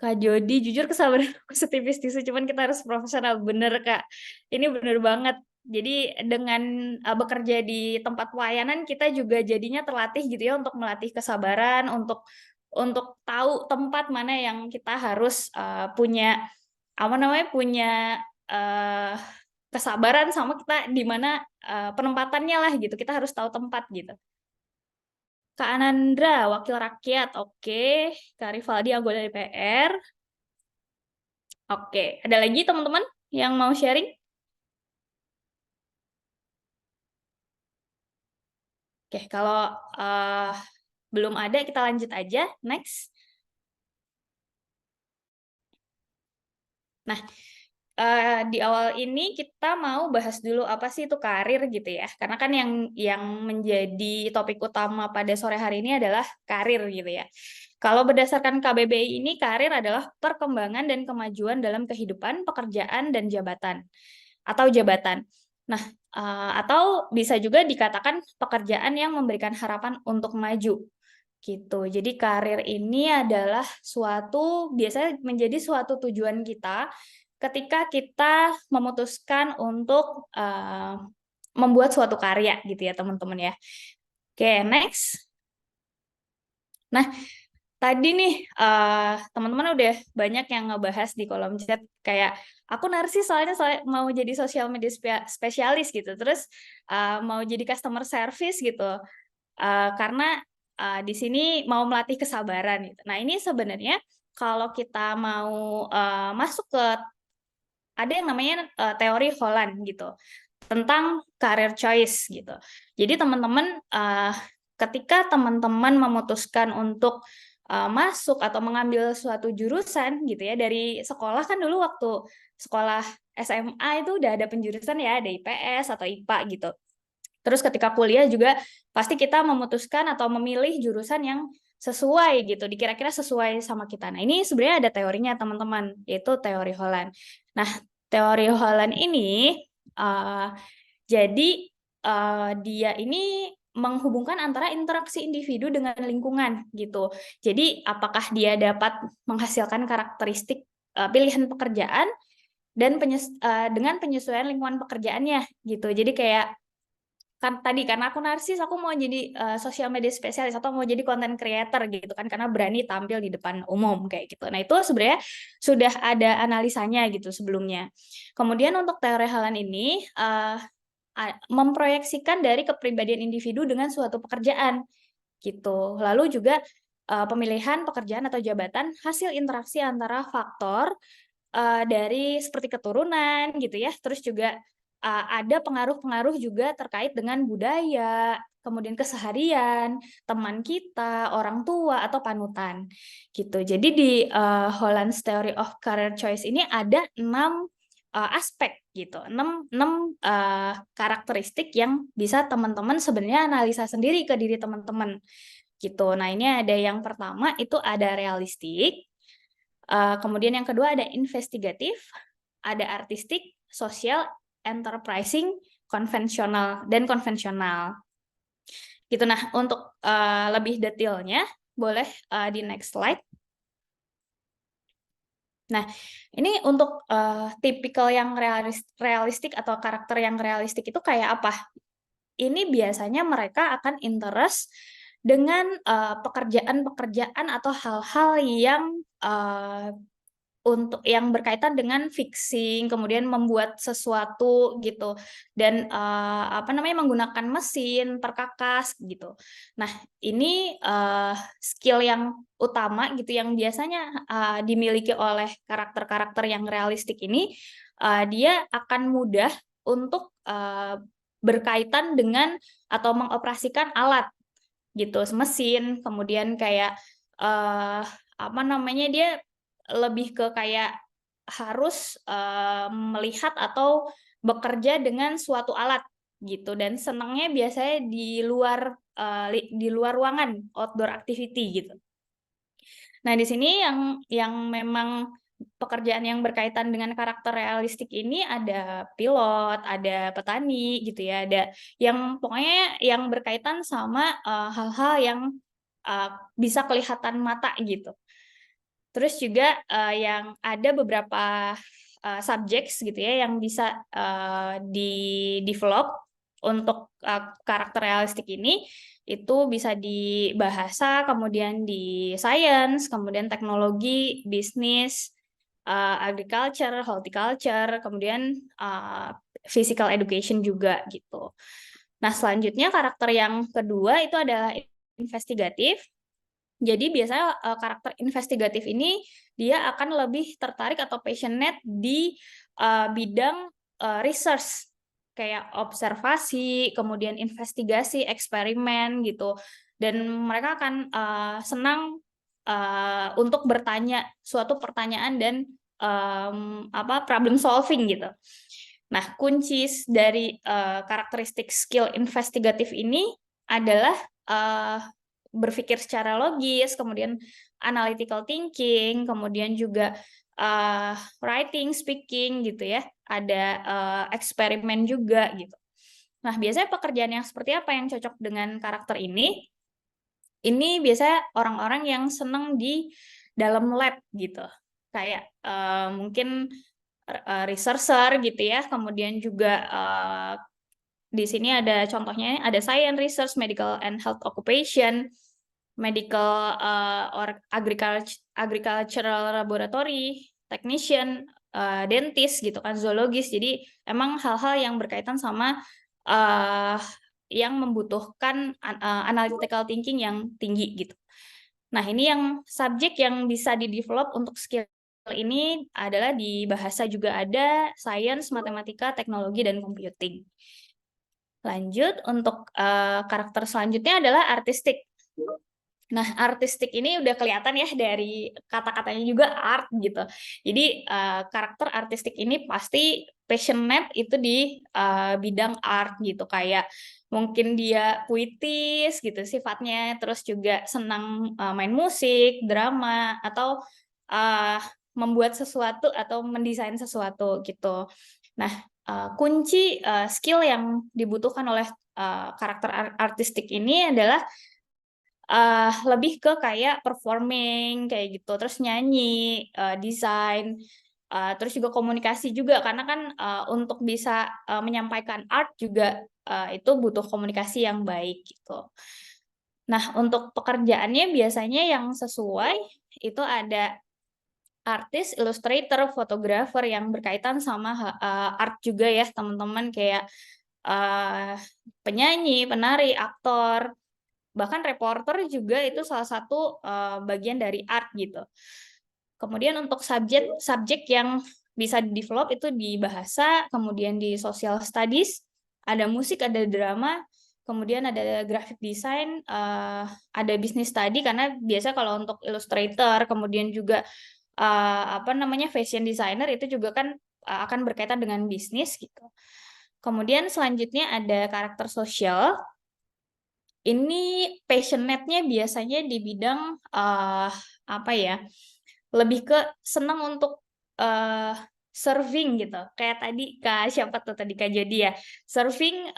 Kak Jody, jujur kesabaran aku setipis tisu, cuman kita harus profesional. Bener Kak, ini bener banget. Jadi dengan bekerja di tempat pelayanan, kita juga jadinya terlatih gitu ya untuk melatih kesabaran, untuk tahu tempat mana yang kita harus punya punya kesabaran, sama kita di mana penempatannya lah gitu. Kita harus tahu tempat gitu. Kak Anandra, wakil rakyat, oke. Kak Rivaldi, anggota DPR. Oke, ada lagi teman-teman yang mau sharing? Oke, kalau belum ada, kita lanjut aja. Next. Nah, di awal ini kita mau bahas dulu apa sih itu karir gitu ya. Karena kan yang menjadi topik utama pada sore hari ini adalah karir gitu ya. Kalau berdasarkan KBBI ini, karir adalah perkembangan dan kemajuan dalam kehidupan, pekerjaan, dan jabatan. Atau jabatan. Nah, atau bisa juga dikatakan pekerjaan yang memberikan harapan untuk maju. Gitu. Jadi karir ini adalah biasanya menjadi suatu tujuan kita ketika kita memutuskan untuk membuat suatu karya gitu ya teman-teman ya. Oke, next. Nah, tadi nih teman-teman udah banyak yang ngebahas di kolom chat kayak aku narsis soalnya mau jadi sosial media spesialis gitu, terus mau jadi customer service gitu, karena di sini mau melatih kesabaran gitu. Nah ini sebenarnya kalau kita mau masuk ke ada yang namanya teori Holland gitu tentang career choice gitu. Jadi teman-teman ketika teman-teman memutuskan untuk masuk atau mengambil suatu jurusan gitu ya, dari sekolah kan dulu waktu sekolah SMA itu udah ada penjurusan ya, ada IPS atau IPA gitu. Terus ketika kuliah juga pasti kita memutuskan atau memilih jurusan yang sesuai gitu, dikira-kira sesuai sama kita. Nah ini sebenarnya ada teorinya teman-teman, yaitu teori Holland. Nah teori Holland ini jadi dia ini menghubungkan antara interaksi individu dengan lingkungan gitu. Jadi apakah dia dapat menghasilkan karakteristik pilihan pekerjaan dan dengan penyesuaian lingkungan pekerjaannya gitu. Jadi kayak kan tadi karena aku narsis, aku mau jadi sosial media spesialis atau mau jadi content creator gitu kan, karena berani tampil di depan umum kayak gitu. Nah itu sebenarnya sudah ada analisanya gitu sebelumnya. Kemudian untuk teori Holland ini memproyeksikan dari kepribadian individu dengan suatu pekerjaan gitu. Lalu juga pemilihan pekerjaan atau jabatan hasil interaksi antara faktor dari seperti keturunan gitu ya, terus juga ada pengaruh-pengaruh juga terkait dengan budaya, kemudian keseharian, teman kita, orang tua, atau panutan gitu. Jadi di Holland's Theory of Career Choice ini ada 6 aspek gitu, 6 karakteristik yang bisa teman-teman sebenarnya analisa sendiri ke diri teman-teman gitu. Nah, ini ada yang pertama itu ada realistik, kemudian yang kedua ada investigatif, ada artistik, sosial, enterprising, konvensional dan konvensional. Gitu. Nah, untuk lebih detailnya boleh di next slide. Nah, ini untuk tipikal yang realistik atau karakter yang realistik itu kayak apa? Ini biasanya mereka akan interest dengan pekerjaan-pekerjaan atau hal-hal yang untuk yang berkaitan dengan fixing, kemudian membuat sesuatu gitu, dan menggunakan mesin, perkakas gitu. Nah, ini skill yang utama gitu yang biasanya dimiliki oleh karakter-karakter yang realistik ini, dia akan mudah untuk berkaitan dengan atau mengoperasikan alat gitu, mesin, kemudian kayak dia lebih ke kayak harus melihat atau bekerja dengan suatu alat gitu, dan senangnya biasanya di luar ruangan, outdoor activity gitu. Nah, di sini yang memang pekerjaan yang berkaitan dengan karakter realistik ini ada pilot, ada petani gitu ya, ada yang pokoknya yang berkaitan sama hal-hal yang bisa kelihatan mata gitu. Terus juga yang ada beberapa subjects gitu ya yang bisa di-develop untuk karakter realistik ini, itu bisa di bahasa, kemudian di science, kemudian teknologi, bisnis, agriculture, horticulture, kemudian physical education juga gitu. Nah, selanjutnya karakter yang kedua itu adalah investigatif. Jadi biasanya karakter investigatif ini dia akan lebih tertarik atau passionate di bidang research, kayak observasi, kemudian investigasi, eksperimen gitu. Dan mereka akan senang untuk bertanya suatu pertanyaan dan problem solving gitu. Nah, kunci dari karakteristik skill investigatif ini adalah berpikir secara logis, kemudian analytical thinking, kemudian juga writing, speaking gitu ya, ada eksperimen juga gitu. Nah, biasanya pekerjaan yang seperti apa yang cocok dengan karakter ini? Ini biasanya orang-orang yang senang di dalam lab gitu, kayak mungkin researcher gitu ya, kemudian juga di sini ada contohnya, ada science research, medical and health occupation, medical or agricultural laboratory, technician, dentist gitu kan, zoologis. Jadi emang hal-hal yang berkaitan sama yang membutuhkan analytical thinking yang tinggi gitu. Nah, ini yang subjek yang bisa di-develop untuk skill ini adalah di bahasa juga ada, science, matematika, teknologi, dan computing. Lanjut, untuk karakter selanjutnya adalah artistik. Nah, artistik ini udah kelihatan ya dari kata-katanya juga art gitu. Jadi karakter artistik ini pasti passionate itu di bidang art gitu, kayak mungkin dia puitis gitu sifatnya, terus juga senang main musik, drama, atau membuat sesuatu atau mendesain sesuatu gitu. Nah, kunci skill yang dibutuhkan oleh karakter artistik ini adalah lebih ke kayak performing kayak gitu, terus nyanyi, desain, terus juga komunikasi juga, karena kan untuk bisa menyampaikan art juga itu butuh komunikasi yang baik gitu. Nah, untuk pekerjaannya biasanya yang sesuai itu ada artis, illustrator, fotografer yang berkaitan sama art juga ya teman-teman, kayak penyanyi, penari, aktor, bahkan reporter juga itu salah satu bagian dari art gitu. Kemudian untuk subjek yang bisa di-develop itu di bahasa, kemudian di social studies, ada musik, ada drama, kemudian ada graphic design, ada business study, karena biasa kalau untuk illustrator, kemudian juga fashion designer itu juga kan akan berkaitan dengan bisnis gitu. Kemudian selanjutnya ada karakter sosial. Ini passionate-nya biasanya di bidang apa ya? Lebih ke senang untuk serving gitu. Kayak tadi siapa tuh tadi Kak Jody ya. Serving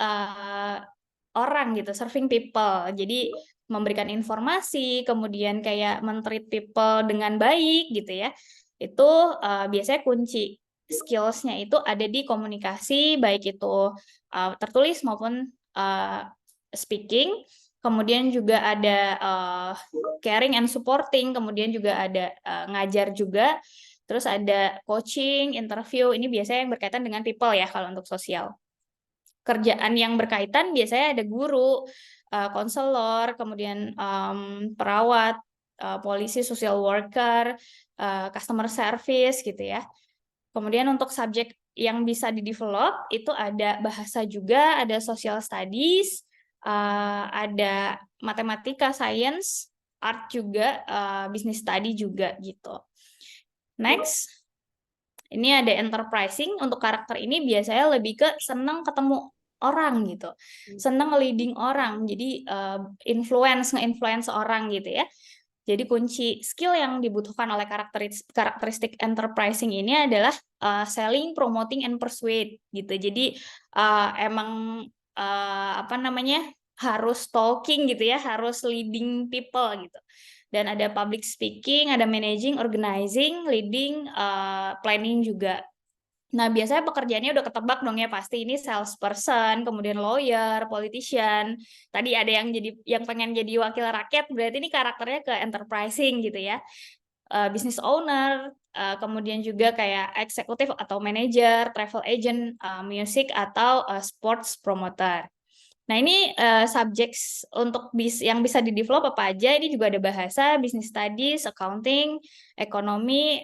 orang gitu, serving people. Jadi memberikan informasi, kemudian kayak men-treat people dengan baik gitu ya. Itu biasanya kunci skills-nya itu ada di komunikasi, baik itu tertulis maupun speaking. Kemudian juga ada caring and supporting, kemudian juga ada ngajar juga, terus ada coaching, interview, ini biasanya yang berkaitan dengan people ya kalau untuk sosial. Kerjaan yang berkaitan biasanya ada guru, konselor, kemudian perawat, polisi, social worker, customer service gitu ya. Kemudian untuk subjek yang bisa di-develop itu ada bahasa juga, ada social studies, ada matematika, science, art juga, business study juga gitu. Next, ini ada enterprising. Untuk karakter ini biasanya lebih ke senang ketemu orang gitu, senang leading orang, jadi nge-influence orang gitu ya. Jadi kunci skill yang dibutuhkan oleh karakteristik enterprising ini adalah selling, promoting, and persuade gitu. Jadi emang apa namanya, harus talking gitu ya, harus leading people gitu. Dan ada public speaking, ada managing, organizing, leading, planning juga. Nah, biasanya pekerjaannya udah ketebak dong ya, pasti ini salesperson, kemudian lawyer, politician. Tadi ada yang pengen jadi wakil rakyat, berarti ini karakternya ke enterprising gitu ya. Business owner, kemudian juga kayak eksekutif atau manager, travel agent, music atau sports promoter. Nah, ini subjects untuk yang bisa di-develop apa aja, ini juga ada bahasa, business studies, accounting, ekonomi,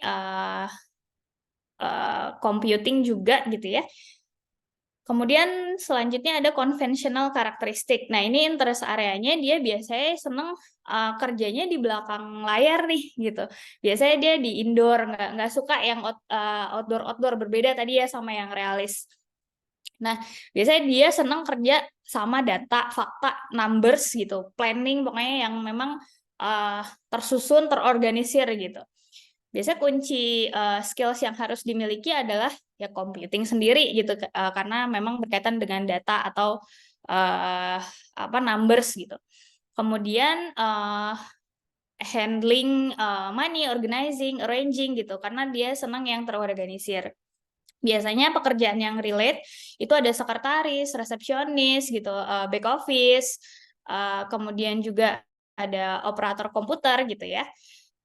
computing juga gitu ya. Kemudian selanjutnya ada conventional karakteristik. Nah, ini interest areanya dia biasanya seneng kerjanya di belakang layar nih gitu. Biasanya dia di indoor, nggak suka yang outdoor berbeda tadi ya sama yang realis. Nah, biasanya dia seneng kerja sama data, fakta, numbers gitu, planning pokoknya yang memang tersusun, terorganisir gitu. Biasanya kunci skills yang harus dimiliki adalah ya computing sendiri gitu, karena memang berkaitan dengan data atau apa numbers gitu. Kemudian handling money, organizing, arranging gitu, karena dia senang yang terorganisir. Biasanya pekerjaan yang relate itu ada sekretaris, resepsionis gitu, back office, kemudian juga ada operator komputer gitu ya.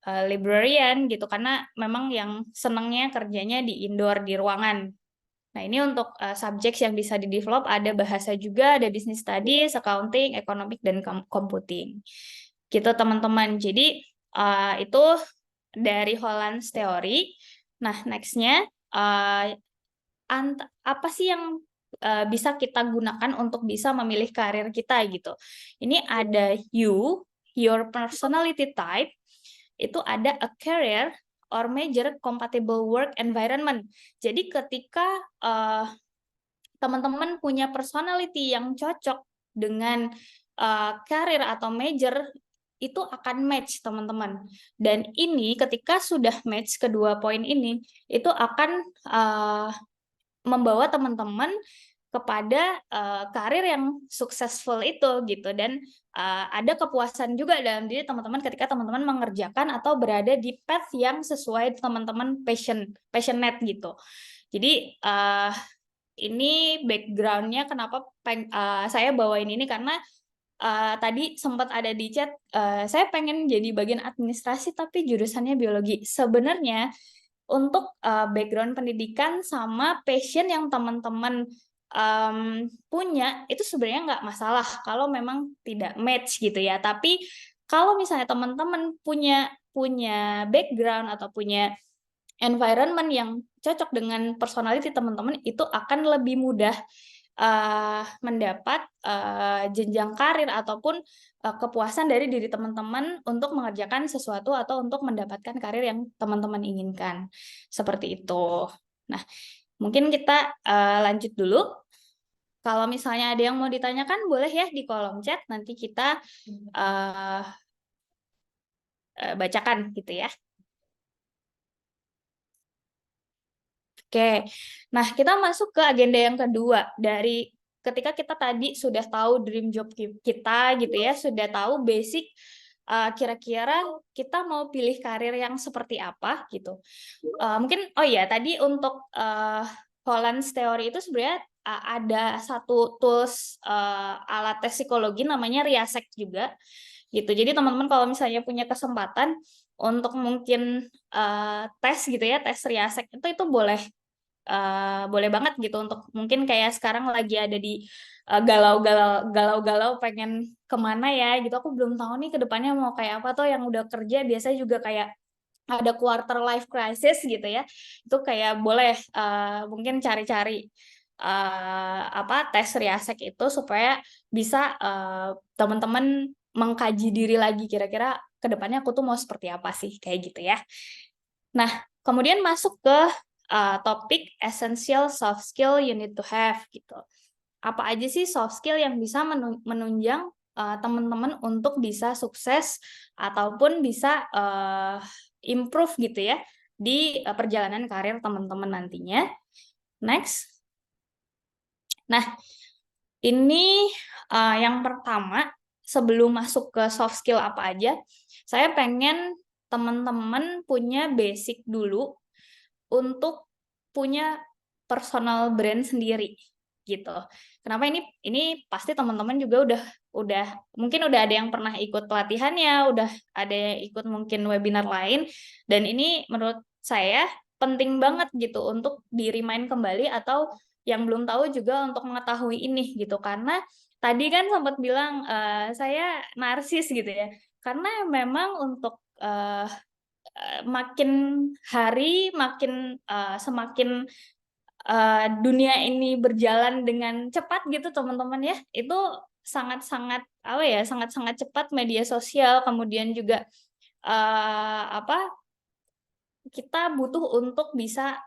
Librarian gitu, karena memang yang senangnya kerjanya di indoor, di ruangan. Nah, ini untuk subjek yang bisa di-develop ada bahasa juga, ada business studies, accounting, economic, dan computing. Gitu teman-teman. Jadi itu dari Holland's Theory. Nah, next-nya apa sih yang bisa kita gunakan untuk bisa memilih karir kita gitu. Ini ada your personality type, itu ada a career or major compatible work environment. Jadi ketika teman-teman punya personality yang cocok dengan karir atau major, itu akan match teman-teman. Dan ini ketika sudah match kedua poin ini, itu akan membawa teman-teman kepada karir yang successful itu gitu, dan ada kepuasan juga dalam diri teman-teman ketika teman-teman mengerjakan atau berada di path yang sesuai teman-teman passionate gitu. Jadi ini background-nya kenapa saya bawain ini, karena tadi sempat ada di chat, saya pengen jadi bagian administrasi tapi jurusannya biologi. Sebenarnya untuk background pendidikan sama passion yang teman-teman punya itu sebenarnya nggak masalah kalau memang tidak match gitu ya. Tapi kalau misalnya teman-teman punya background atau punya environment yang cocok dengan personality teman-teman, itu akan lebih mudah mendapat jenjang karir ataupun kepuasan dari diri teman-teman untuk mengerjakan sesuatu atau untuk mendapatkan karir yang teman-teman inginkan. Seperti itu. Nah, Mungkin kita lanjut dulu. Kalau misalnya ada yang mau ditanyakan, boleh ya di kolom chat. Nanti kita bacakan gitu ya. Oke, nah kita masuk ke agenda yang kedua. Dari ketika kita tadi sudah tahu dream job kita gitu ya, sudah tahu basic kira-kira kita mau pilih karir yang seperti apa gitu. Mungkin oh ya tadi untuk Holland's Theory itu sebenarnya ada satu tools alat tes psikologi namanya Riasek juga gitu. Jadi teman-teman kalau misalnya punya kesempatan untuk mungkin tes gitu ya, tes Riasek itu boleh banget gitu untuk mungkin kayak sekarang lagi ada di galau-galau pengen kemana ya gitu. Aku belum tahu nih ke depannya mau kayak apa. Tuh yang udah kerja biasanya juga kayak ada quarter life crisis gitu ya. Itu kayak boleh mungkin cari-cari tes Riasek itu supaya bisa teman-teman mengkaji diri lagi kira-kira ke depannya aku tuh mau seperti apa sih kayak gitu ya. Nah, kemudian masuk ke topik essential soft skill you need to have gitu. Apa aja sih soft skill yang bisa menunjang teman-teman untuk bisa sukses ataupun bisa improve gitu ya di perjalanan karir teman-teman nantinya. Next. Nah, ini yang pertama sebelum masuk ke soft skill apa aja, saya pengen teman-teman punya basic dulu untuk punya personal brand sendiri gitu. Kenapa ini pasti teman-teman juga udah mungkin udah ada yang pernah ikut pelatihannya, udah ada yang ikut mungkin webinar lain dan ini menurut saya penting banget gitu untuk di-remind kembali atau yang belum tahu juga untuk mengetahui ini gitu karena tadi kan sempat bilang saya narsis gitu ya. Karena memang untuk makin hari makin semakin dunia ini berjalan dengan cepat gitu teman-teman ya itu sangat-sangat apa ya sangat-sangat cepat media sosial kemudian juga kita butuh untuk bisa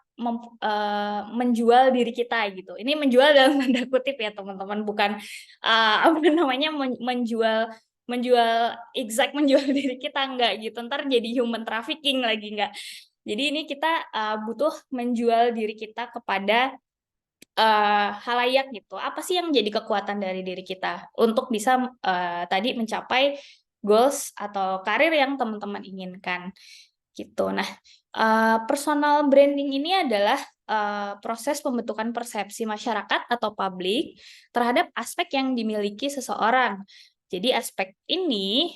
menjual diri kita gitu. Ini menjual dalam tanda kutip ya teman-teman, bukan menjual exact menjual diri kita enggak gitu. Ntar jadi human trafficking lagi enggak. Jadi ini kita butuh menjual diri kita kepada halayak gitu. Apa sih yang jadi kekuatan dari diri kita untuk bisa tadi mencapai goals atau karir yang teman-teman inginkan gitu. Nah, personal branding ini adalah proses pembentukan persepsi masyarakat atau publik terhadap aspek yang dimiliki seseorang. Jadi aspek ini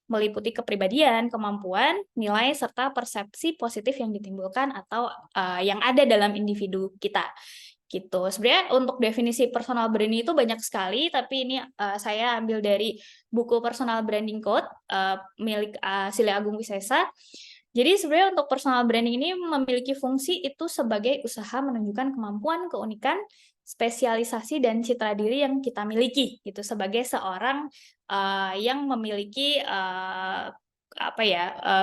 meliputi kepribadian, kemampuan, nilai, serta persepsi positif yang ditimbulkan atau yang ada dalam individu kita. Gitu. Sebenarnya untuk definisi personal branding itu banyak sekali, tapi ini saya ambil dari buku Personal Branding Code milik Sile Agung Wisesa. Jadi sebenarnya untuk personal branding ini memiliki fungsi itu sebagai usaha menunjukkan kemampuan, keunikan, spesialisasi dan citra diri yang kita miliki gitu sebagai seorang yang memiliki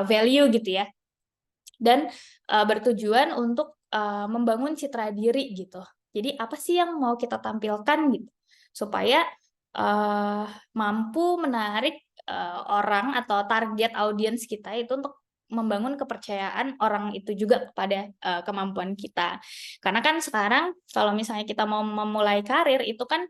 value gitu ya. Dan bertujuan untuk membangun citra diri gitu. Jadi apa sih yang mau kita tampilkan gitu supaya mampu menarik orang atau target audiens kita itu untuk membangun kepercayaan orang itu juga kepada kemampuan kita. Karena kan sekarang kalau misalnya kita mau memulai karir itu kan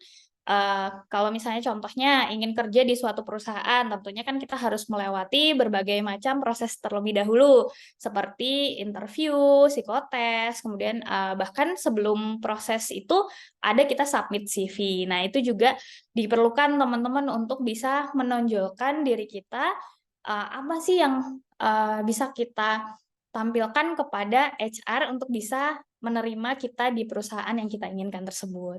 kalau misalnya contohnya ingin kerja di suatu perusahaan, tentunya kan kita harus melewati berbagai macam proses terlebih dahulu, seperti interview, psikotes, kemudian bahkan sebelum proses itu ada kita submit CV. Nah, itu juga diperlukan teman-teman untuk bisa menonjolkan diri kita, apa sih yang bisa kita tampilkan kepada HR untuk bisa menerima kita di perusahaan yang kita inginkan tersebut.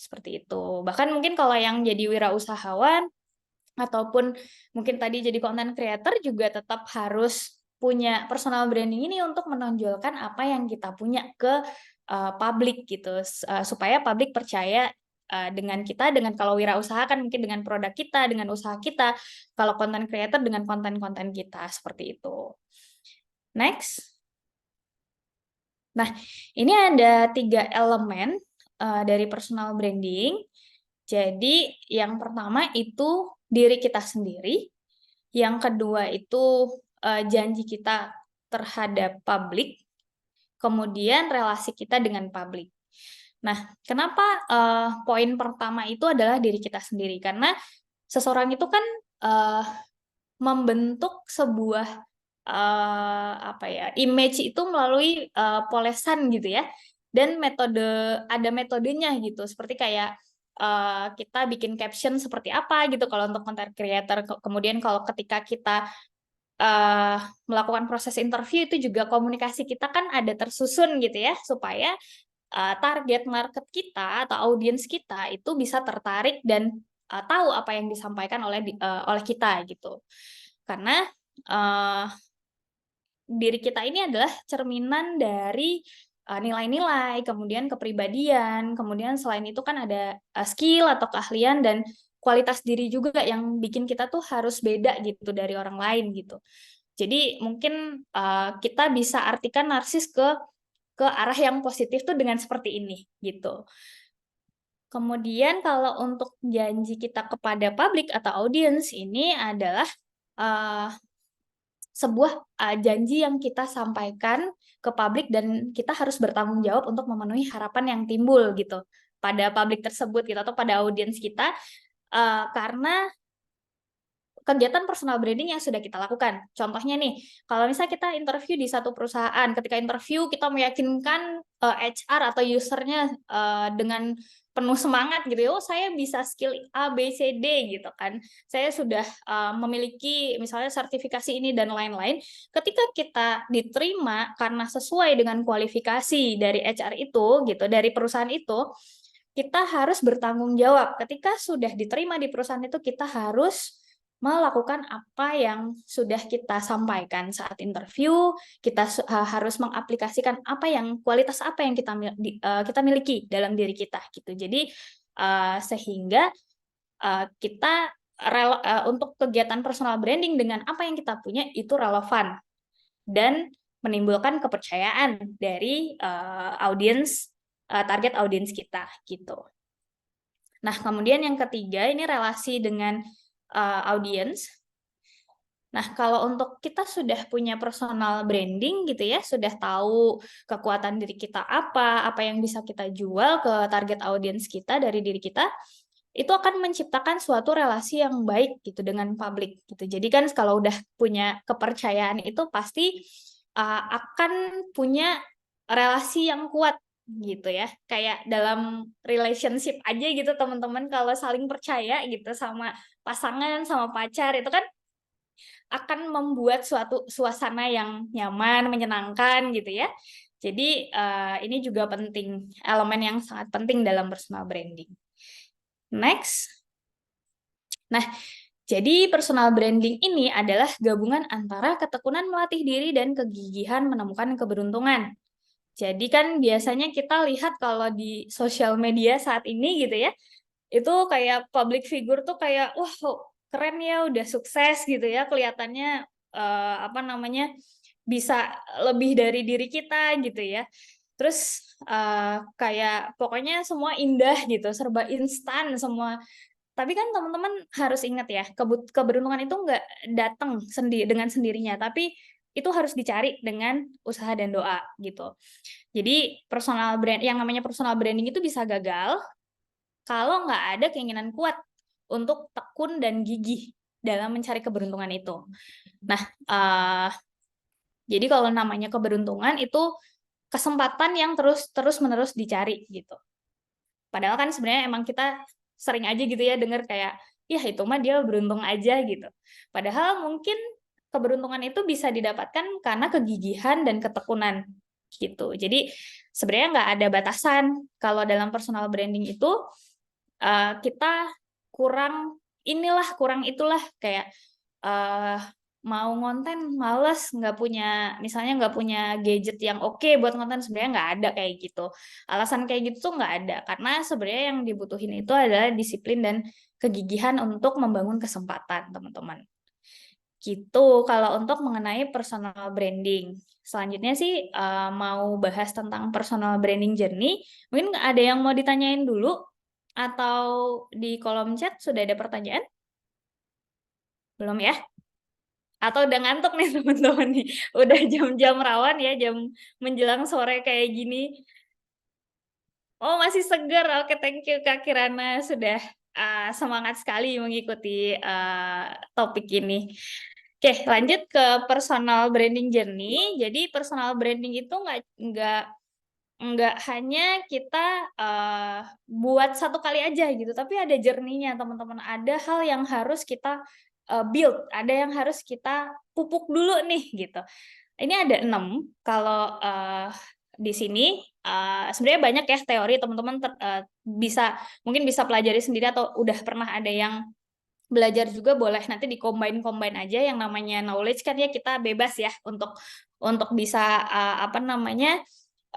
Seperti itu. Bahkan mungkin kalau yang jadi wirausahawan ataupun mungkin tadi jadi content creator juga tetap harus punya personal branding ini untuk menonjolkan apa yang kita punya ke publik gitu supaya publik percaya dengan kita, dengan kalau wirausaha kan mungkin dengan produk kita, dengan usaha kita, kalau content creator dengan konten-konten kita seperti itu. Next. Nah, ini ada 3 elemen dari personal branding. Jadi, yang pertama itu diri kita sendiri, yang kedua itu janji kita terhadap publik, kemudian relasi kita dengan publik. Nah, kenapa poin pertama itu adalah diri kita sendiri? Karena seseorang itu kan membentuk sebuah apa ya, image itu melalui polesan gitu ya. Dan ada metodenya gitu. Seperti kayak kita bikin caption seperti apa gitu kalau untuk content creator. Kemudian kalau ketika kita melakukan proses interview itu juga komunikasi kita kan ada tersusun gitu ya, supaya target market kita atau audiens kita itu bisa tertarik dan tahu apa yang disampaikan oleh kita gitu. Karena diri kita ini adalah cerminan dari nilai-nilai, kemudian kepribadian, kemudian selain itu kan ada skill atau keahlian dan kualitas diri juga yang bikin kita tuh harus beda gitu dari orang lain gitu. Jadi mungkin kita bisa artikan narsis ke arah yang positif tuh dengan seperti ini gitu. Kemudian kalau untuk janji kita kepada publik atau audiens ini adalah sebuah janji yang kita sampaikan ke publik dan kita harus bertanggung jawab untuk memenuhi harapan yang timbul gitu pada publik tersebut gitu atau pada audiens kita karena kegiatan personal branding yang sudah kita lakukan. Contohnya nih, kalau misalnya kita interview di satu perusahaan, ketika interview kita meyakinkan HR atau usernya dengan penuh semangat gitu ya, oh saya bisa skill A, B, C, D gitu kan. Saya sudah memiliki misalnya sertifikasi ini dan lain-lain. Ketika kita diterima karena sesuai dengan kualifikasi dari HR itu gitu, dari perusahaan itu, kita harus bertanggung jawab. Ketika sudah diterima di perusahaan itu, kita harus melakukan apa yang sudah kita sampaikan saat interview, kita harus mengaplikasikan kualitas apa yang kita miliki dalam diri kita gitu. Jadi sehingga kita untuk kegiatan personal branding dengan apa yang kita punya itu relevan dan menimbulkan kepercayaan dari target audiens kita gitu. Nah, kemudian yang ketiga ini relasi dengan audiens. Nah, kalau untuk kita sudah punya personal branding gitu ya, sudah tahu kekuatan diri kita apa yang bisa kita jual ke target audiens kita dari diri kita, itu akan menciptakan suatu relasi yang baik gitu dengan publik gitu. Jadi kan kalau udah punya kepercayaan itu pasti akan punya relasi yang kuat gitu ya. Kayak dalam relationship aja gitu teman-teman, kalau saling percaya gitu sama pasangan, sama pacar itu kan akan membuat suatu suasana yang nyaman, menyenangkan gitu ya. Jadi ini juga penting, elemen yang sangat penting dalam personal branding. Next. Nah, jadi personal branding ini adalah gabungan antara ketekunan melatih diri dan kegigihan menemukan keberuntungan. Jadi kan biasanya kita lihat kalau di sosial media saat ini gitu ya, itu kayak public figure tuh kayak wah keren ya udah sukses gitu ya, kelihatannya bisa lebih dari diri kita gitu ya. Terus kayak pokoknya semua indah gitu, serba instan semua. Tapi kan teman-teman harus ingat ya, keberuntungan itu nggak datang dengan sendirinya, tapi itu harus dicari dengan usaha dan doa gitu. Jadi yang namanya personal branding itu bisa gagal kalau nggak ada keinginan kuat untuk tekun dan gigih dalam mencari keberuntungan itu. Nah, jadi kalau namanya keberuntungan itu kesempatan yang terus-menerus dicari gitu. Padahal kan sebenarnya emang kita sering aja gitu ya dengar kayak, ya itu mah dia beruntung aja gitu. Padahal mungkin keberuntungan itu bisa didapatkan karena kegigihan dan ketekunan gitu. Jadi sebenarnya nggak ada batasan. Kalau dalam personal branding itu kita kurang inilah, kurang itulah, kayak mau ngonten males, misalnya nggak punya gadget yang oke buat ngonten, sebenarnya nggak ada kayak gitu. Alasan kayak gitu tuh nggak ada, karena sebenarnya yang dibutuhin itu adalah disiplin dan kegigihan untuk membangun kesempatan, teman-teman. Gitu kalau untuk mengenai personal branding. Selanjutnya sih mau bahas tentang personal branding journey. Mungkin ada yang mau ditanyain dulu atau di kolom chat sudah ada pertanyaan? Belum ya? Atau udah ngantuk nih teman-teman nih? Udah jam-jam rawan ya, jam menjelang sore kayak gini. Oh, masih seger. Oke, thank you Kak Kirana sudah semangat sekali mengikuti topik ini. Oke, lanjut ke personal branding journey. Jadi personal branding itu nggak hanya kita buat satu kali aja gitu, tapi ada journey-nya teman-teman. Ada hal yang harus kita build, ada yang harus kita pupuk dulu nih gitu. Ini ada 6. Kalau di sini sebenarnya banyak ya teori teman-teman mungkin bisa pelajari sendiri atau udah pernah ada yang belajar juga, boleh nanti di-combine aja. Yang namanya knowledge kan ya kita bebas ya untuk bisa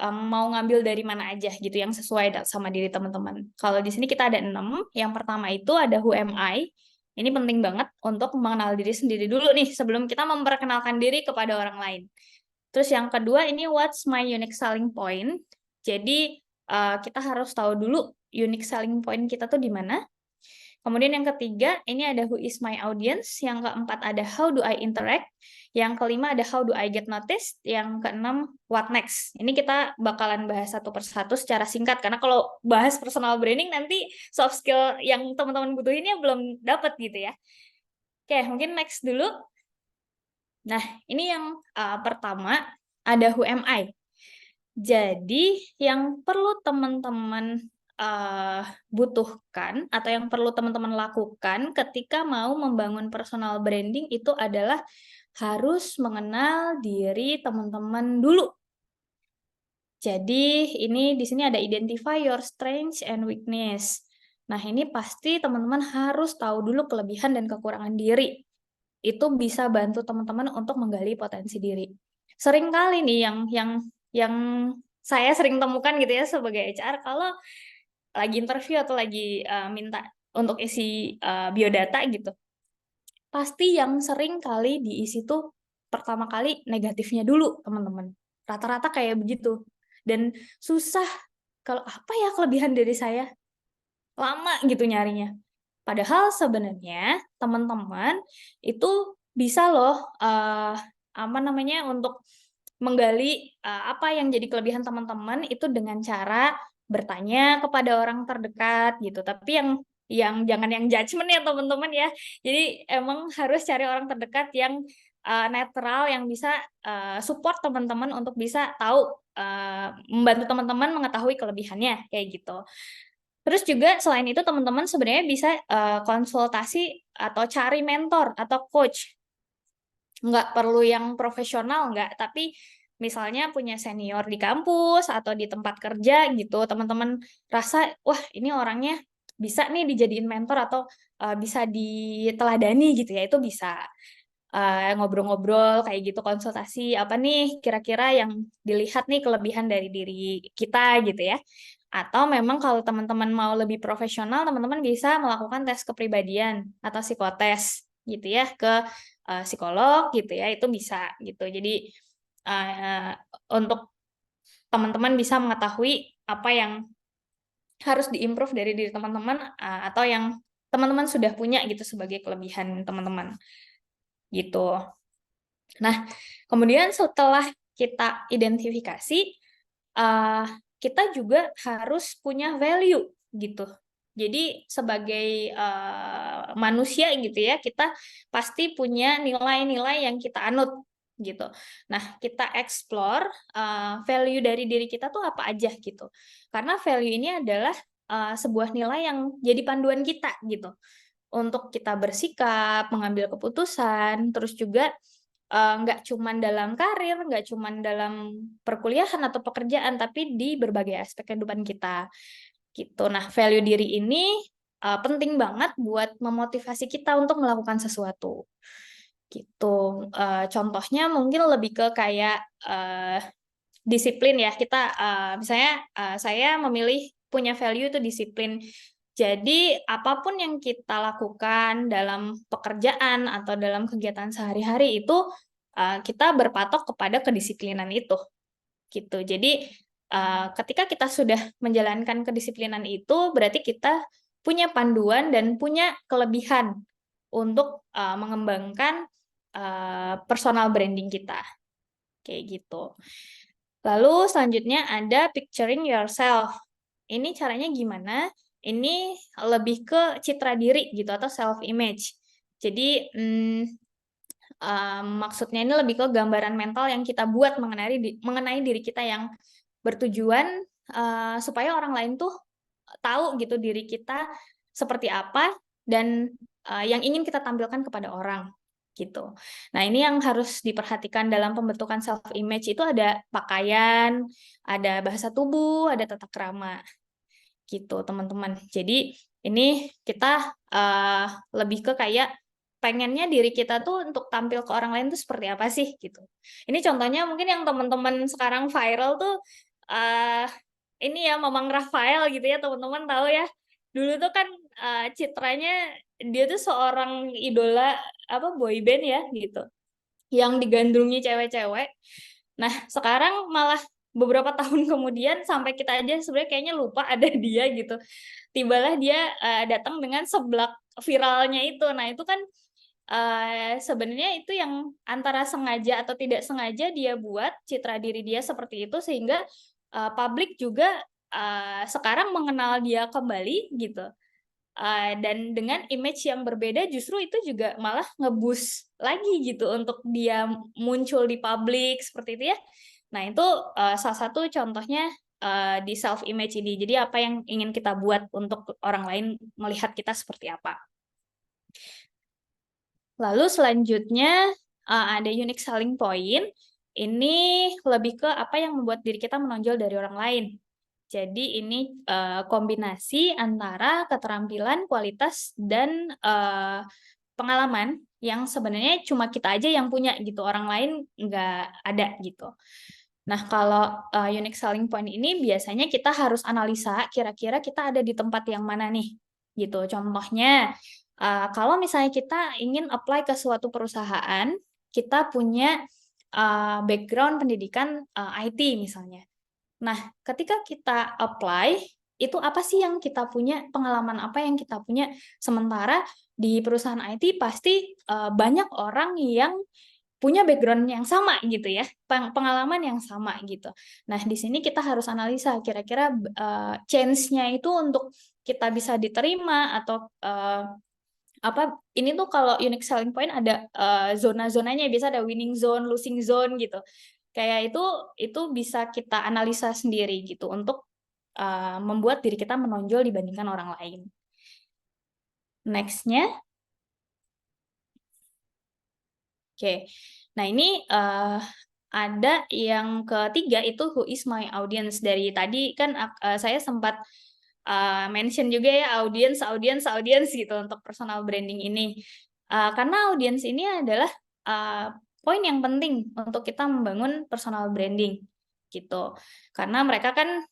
mau ngambil dari mana aja gitu yang sesuai sama diri teman-teman. Kalau di sini kita ada 6. Yang pertama itu ada who am I. Ini penting banget untuk mengenal diri sendiri dulu nih sebelum kita memperkenalkan diri kepada orang lain. Terus yang kedua ini what's my unique selling point. Jadi kita harus tahu dulu unique selling point kita tuh di mana. Kemudian yang ketiga, ini ada who is my audience. Yang keempat ada how do I interact. Yang kelima ada how do I get noticed. Yang keenam, what next. Ini kita bakalan bahas satu persatu secara singkat. Karena kalau bahas personal branding nanti soft skill yang teman-teman butuhinnya belum dapat gitu ya. Oke, mungkin next dulu. Nah, ini yang pertama ada who am I. Jadi yang perlu teman-teman butuhkan atau yang perlu teman-teman lakukan ketika mau membangun personal branding itu adalah harus mengenal diri teman-teman dulu. Jadi ini di sini ada identify your strengths and weakness. Nah, ini pasti teman-teman harus tahu dulu kelebihan dan kekurangan diri. Itu bisa bantu teman-teman untuk menggali potensi diri. Sering kali nih yang saya sering temukan gitu ya sebagai HR, kalau lagi interview atau lagi minta untuk isi biodata gitu, pasti yang sering kali diisi tuh pertama kali negatifnya dulu teman-teman. Rata-rata kayak begitu. Dan susah, kalau apa ya kelebihan dari saya? Lama gitu nyarinya. Padahal sebenarnya teman-teman itu bisa loh untuk menggali apa yang jadi kelebihan teman-teman itu dengan cara bertanya kepada orang terdekat gitu. Tapi yang jangan yang judgement ya teman-teman ya. Jadi emang harus cari orang terdekat yang netral, yang bisa support teman-teman untuk bisa tahu membantu teman-teman mengetahui kelebihannya kayak gitu. Terus juga selain itu teman-teman sebenarnya bisa konsultasi atau cari mentor atau coach. Nggak perlu yang profesional, nggak, tapi misalnya punya senior di kampus atau di tempat kerja gitu, teman-teman rasa, wah ini orangnya bisa nih dijadiin mentor atau bisa diteladani gitu ya, itu bisa ngobrol-ngobrol kayak gitu, konsultasi apa nih kira-kira yang dilihat nih kelebihan dari diri kita gitu ya. Atau memang kalau teman-teman mau lebih profesional, teman-teman bisa melakukan tes kepribadian atau psikotes gitu ya ke psikolog gitu ya, itu bisa gitu. Jadi untuk teman-teman bisa mengetahui apa yang harus diimprove dari diri teman-teman atau yang teman-teman sudah punya gitu sebagai kelebihan teman-teman gitu. Nah, kemudian setelah kita identifikasi, kita juga harus punya value gitu. Jadi sebagai manusia gitu ya, kita pasti punya nilai-nilai yang kita anut gitu. Nah, kita explore value dari diri kita tuh apa aja gitu. Karena value ini adalah sebuah nilai yang jadi panduan kita gitu. Untuk kita bersikap, mengambil keputusan, terus juga nggak cuman dalam karir, nggak cuman dalam perkuliahan atau pekerjaan, tapi di berbagai aspek kehidupan kita. Gitu. Nah, value diri ini penting banget buat memotivasi kita untuk melakukan sesuatu. Gitu. Contohnya mungkin lebih ke kayak disiplin ya. Kita misalnya saya memilih punya value itu disiplin. Jadi apapun yang kita lakukan dalam pekerjaan atau dalam kegiatan sehari-hari itu kita berpatok kepada kedisiplinan itu, gitu. Jadi ketika kita sudah menjalankan kedisiplinan itu, berarti kita punya panduan dan punya kelebihan untuk mengembangkan personal branding kita, kayak gitu. Lalu selanjutnya ada picturing yourself. Ini caranya gimana? Ini lebih ke citra diri gitu atau self image. Jadi maksudnya ini lebih ke gambaran mental yang kita buat mengenai diri kita yang bertujuan supaya orang lain tuh tahu gitu diri kita seperti apa dan yang ingin kita tampilkan kepada orang gitu. Nah, ini yang harus diperhatikan dalam pembentukan self image itu ada pakaian, ada bahasa tubuh, ada tata krama gitu, teman-teman. Jadi ini kita lebih ke kayak pengennya diri kita tuh untuk tampil ke orang lain tuh seperti apa sih gitu. Ini contohnya mungkin yang teman-teman sekarang viral tuh ini ya Mamang Rafael gitu ya, teman-teman tahu ya. Dulu tuh kan citranya dia tuh seorang idola boyband ya gitu, yang digandrungi cewek-cewek. Nah, sekarang malah beberapa tahun kemudian sampai kita aja sebenarnya kayaknya lupa ada dia gitu. Tibalah dia datang dengan seblak viralnya itu. Nah, itu kan sebenarnya itu yang antara sengaja atau tidak sengaja dia buat citra diri dia seperti itu sehingga publik juga sekarang mengenal dia kembali gitu. Dan dengan image yang berbeda justru itu juga malah nge-boost lagi gitu untuk dia muncul di publik seperti itu ya. Nah, itu salah satu contohnya di self image ini. Jadi apa yang ingin kita buat untuk orang lain melihat kita seperti apa. Lalu selanjutnya ada unique selling point. Ini lebih ke apa yang membuat diri kita menonjol dari orang lain. Jadi ini kombinasi antara keterampilan, kualitas, dan pengalaman yang sebenarnya cuma kita aja yang punya gitu, orang lain nggak ada gitu. Nah, kalau unique selling point ini biasanya kita harus analisa kira-kira kita ada di tempat yang mana nih gitu. Contohnya, kalau misalnya kita ingin apply ke suatu perusahaan, kita punya background pendidikan IT misalnya. Nah, ketika kita apply, itu apa sih yang kita punya, pengalaman apa yang kita punya. Sementara di perusahaan IT pasti banyak orang yang punya background yang sama gitu ya, pengalaman yang sama gitu. Nah, di sini kita harus analisa kira-kira chance-nya itu untuk kita bisa diterima atau ini tuh kalau unique selling point ada zona-zonanya, biasa ada winning zone, losing zone gitu. Kayak itu bisa kita analisa sendiri gitu untuk membuat diri kita menonjol dibandingkan orang lain. Next-nya. Oke. Nah, ini ada yang ketiga itu who is my audience. Dari tadi kan saya sempat mention juga ya audience gitu untuk personal branding ini. Karena audience ini adalah poin yang penting untuk kita membangun personal branding gitu. Karena mereka kan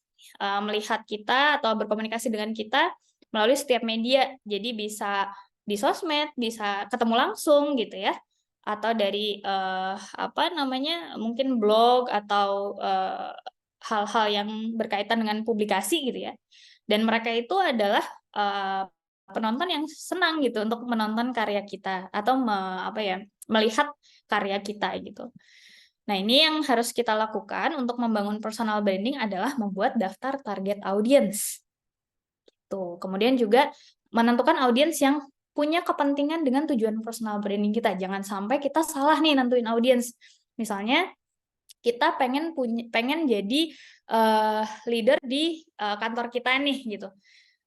melihat kita atau berkomunikasi dengan kita melalui setiap media. Jadi bisa di sosmed, bisa ketemu langsung gitu ya. Atau dari mungkin blog atau hal-hal yang berkaitan dengan publikasi gitu ya. Dan mereka itu adalah penonton yang senang gitu untuk menonton karya kita atau melihat karya kita gitu. Nah, ini yang harus kita lakukan untuk membangun personal branding adalah membuat daftar target audience. Tuh, kemudian juga menentukan audience yang punya kepentingan dengan tujuan personal branding kita. Jangan sampai kita salah nih nentuin audience. Misalnya kita pengen jadi leader di kantor kita nih gitu.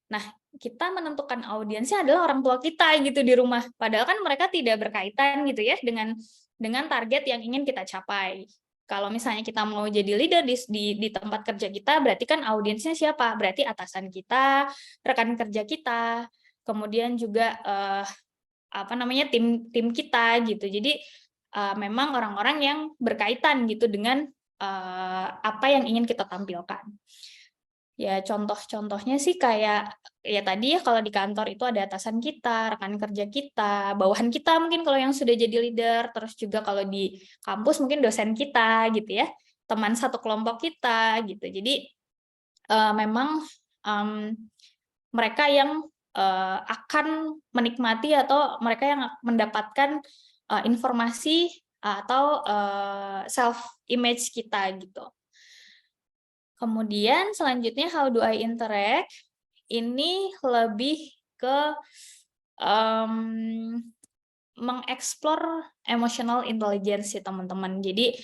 Nah, kita menentukan audiensnya adalah orang tua kita gitu di rumah. Padahal kan mereka tidak berkaitan gitu ya dengan target yang ingin kita capai. Kalau misalnya kita mau jadi leader di tempat kerja kita, berarti kan audiensnya siapa? Berarti atasan kita, rekan kerja kita, kemudian juga tim kita gitu. Jadi memang orang-orang yang berkaitan gitu dengan apa yang ingin kita tampilkan. Ya, contoh-contohnya sih kayak ya tadi ya kalau di kantor itu ada atasan kita, rekan kerja kita, bawahan kita mungkin kalau yang sudah jadi leader, terus juga kalau di kampus mungkin dosen kita gitu ya, teman satu kelompok kita gitu. Jadi memang mereka yang akan menikmati atau mereka yang mendapatkan informasi atau self image kita gitu. Kemudian selanjutnya how do I interact? Ini lebih ke mengeksplor emotional intelligence ya teman-teman. Jadi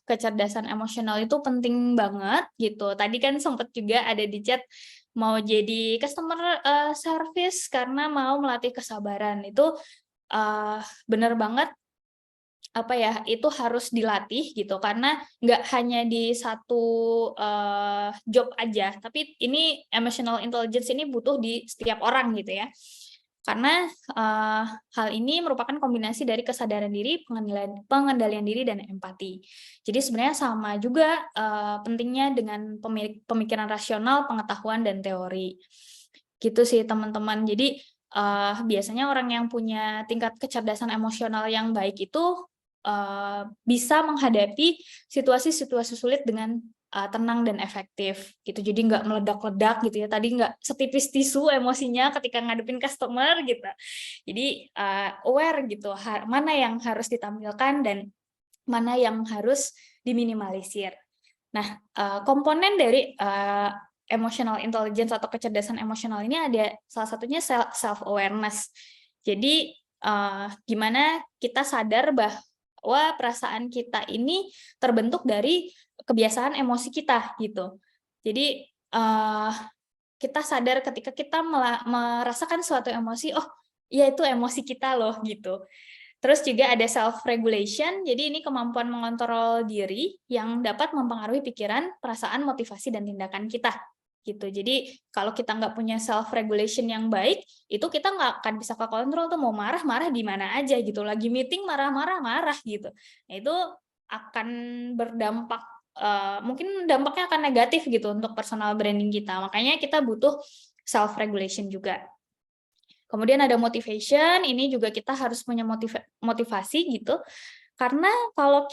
kecerdasan emosional itu penting banget gitu. Tadi kan sempat juga ada di chat mau jadi customer service karena mau melatih kesabaran. Itu benar banget apa ya, itu harus dilatih gitu karena nggak hanya di satu job aja, tapi ini emotional intelligence ini butuh di setiap orang gitu ya, karena hal ini merupakan kombinasi dari kesadaran diri, pengendalian diri, dan empati. Jadi sebenarnya sama juga pentingnya dengan pemikiran rasional, pengetahuan, dan teori gitu sih teman-teman. Jadi biasanya orang yang punya tingkat kecerdasan emosional yang baik itu bisa menghadapi situasi-situasi sulit dengan tenang dan efektif gitu. Jadi nggak meledak-ledak gitu ya. Tadi nggak setipis tisu emosinya ketika ngadepin customer gitu. Jadi aware gitu, mana yang harus ditampilkan dan mana yang harus diminimalisir. Nah, komponen dari emotional intelligence atau kecerdasan emosional ini ada salah satunya self awareness. Jadi gimana kita sadar bahwa perasaan kita ini terbentuk dari kebiasaan emosi kita gitu. Jadi kita sadar ketika kita merasakan suatu emosi, oh ya itu emosi kita loh gitu. Terus juga ada self regulation, jadi ini kemampuan mengontrol diri yang dapat mempengaruhi pikiran, perasaan, motivasi, dan tindakan kita gitu. Jadi kalau kita nggak punya self regulation yang baik, itu kita nggak akan bisa kekontrol tuh, mau marah di mana aja gitu, lagi meeting marah gitu. Nah, itu akan berdampak mungkin dampaknya akan negatif gitu untuk personal branding kita. Makanya kita butuh self regulation juga. Kemudian ada motivation, ini juga kita harus punya motivasi gitu. Karena kalau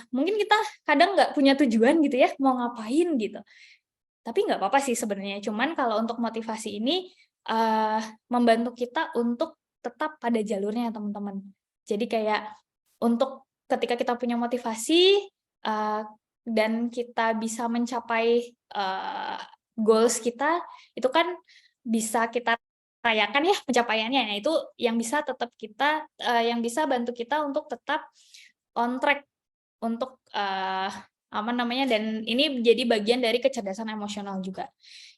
mungkin kita kadang nggak punya tujuan gitu ya, mau ngapain gitu. Tapi nggak apa-apa sih sebenarnya, cuman kalau untuk motivasi ini membantu kita untuk tetap pada jalurnya teman-teman. Jadi kayak untuk ketika kita punya motivasi dan kita bisa mencapai goals kita, itu kan bisa kita rayakan ya pencapaiannya. Nah, itu yang bisa yang bisa bantu kita untuk tetap on track untuk dan ini menjadi bagian dari kecerdasan emosional juga.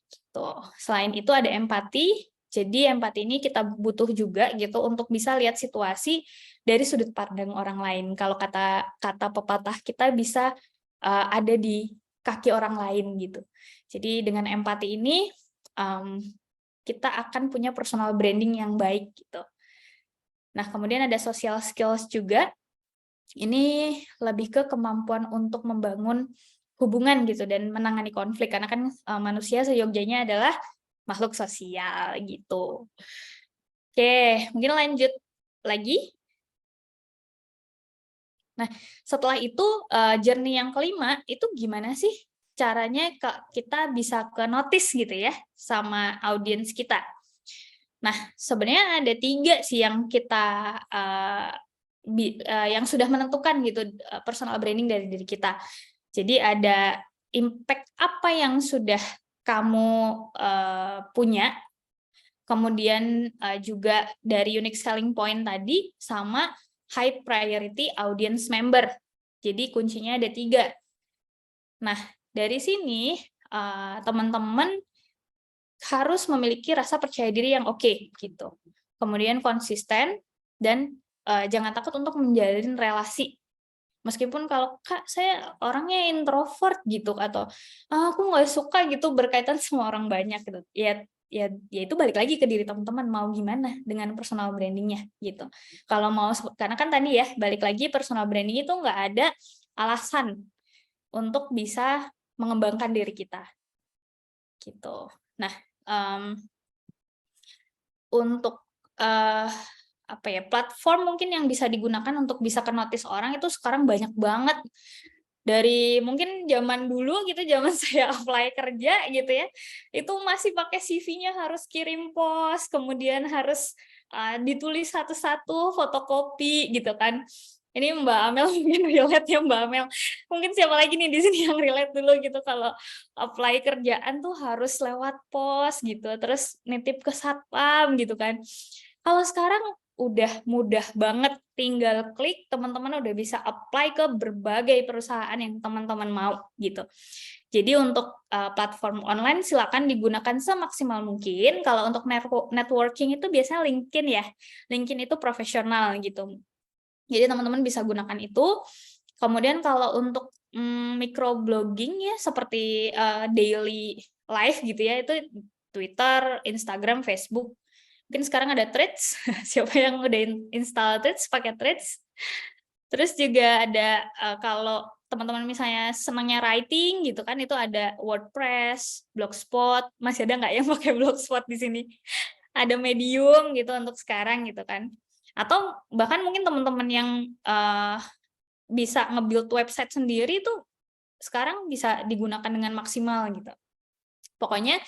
Gitu. Selain itu ada empati. Jadi empati ini kita butuh juga gitu untuk bisa lihat situasi dari sudut pandang orang lain. Kalau kata pepatah kita bisa ada di kaki orang lain gitu. Jadi dengan empati ini kita akan punya personal branding yang baik gitu. Nah, kemudian ada social skills juga. Ini lebih ke kemampuan untuk membangun hubungan gitu dan menangani konflik, karena kan manusia seyogyanya adalah makhluk sosial gitu. Oke, mungkin lanjut lagi. Nah, setelah itu journey yang kelima itu gimana sih caranya kita bisa ke notice gitu ya sama audiens kita. Nah, sebenarnya ada 3 sih yang kita yang sudah menentukan gitu personal branding dari diri kita. Jadi ada impact apa yang sudah kamu punya, kemudian juga dari unique selling point tadi, sama high priority audience member. Jadi kuncinya ada 3. Nah, dari sini teman-teman harus memiliki rasa percaya diri yang oke gitu. Kemudian konsisten dan jangan takut untuk menjalin relasi. Meskipun kalau Kak saya orangnya introvert gitu atau aku nggak suka gitu berkaitan sama orang banyak gitu. Ya itu balik lagi ke diri teman-teman mau gimana dengan personal brandingnya gitu. Kalau mau, karena kan tadi ya balik lagi personal branding itu nggak ada alasan untuk bisa mengembangkan diri kita gitu. Nah, untuk apa ya, platform mungkin yang bisa digunakan untuk bisa ke notice orang itu sekarang banyak banget. Dari mungkin zaman dulu gitu, zaman saya apply kerja gitu ya, itu masih pakai CV-nya harus kirim pos, kemudian harus ditulis satu-satu, fotokopi gitu kan. Ini Mbak Amel mungkin relate ya Mbak Amel. Mungkin siapa lagi nih di sini yang relate dulu gitu, kalau apply kerjaan tuh harus lewat pos gitu, terus nitip ke satpam gitu kan. Kalau sekarang udah mudah banget, tinggal klik, teman-teman udah bisa apply ke berbagai perusahaan yang teman-teman mau gitu. Jadi untuk platform online silakan digunakan semaksimal mungkin. Kalau untuk networking itu biasanya LinkedIn ya. LinkedIn itu profesional gitu. Jadi teman-teman bisa gunakan itu. Kemudian kalau untuk microblogging ya seperti daily life gitu ya, itu Twitter, Instagram, Facebook. Mungkin sekarang ada Threads. Siapa yang udah install Threads, pakai Threads. Terus juga ada kalau teman-teman misalnya senangnya writing gitu kan, itu ada WordPress, Blogspot. Masih ada nggak yang pakai Blogspot di sini? Ada Medium gitu untuk sekarang gitu kan. Atau bahkan mungkin teman-teman yang bisa nge-build website sendiri tuh sekarang bisa digunakan dengan maksimal gitu. Pokoknya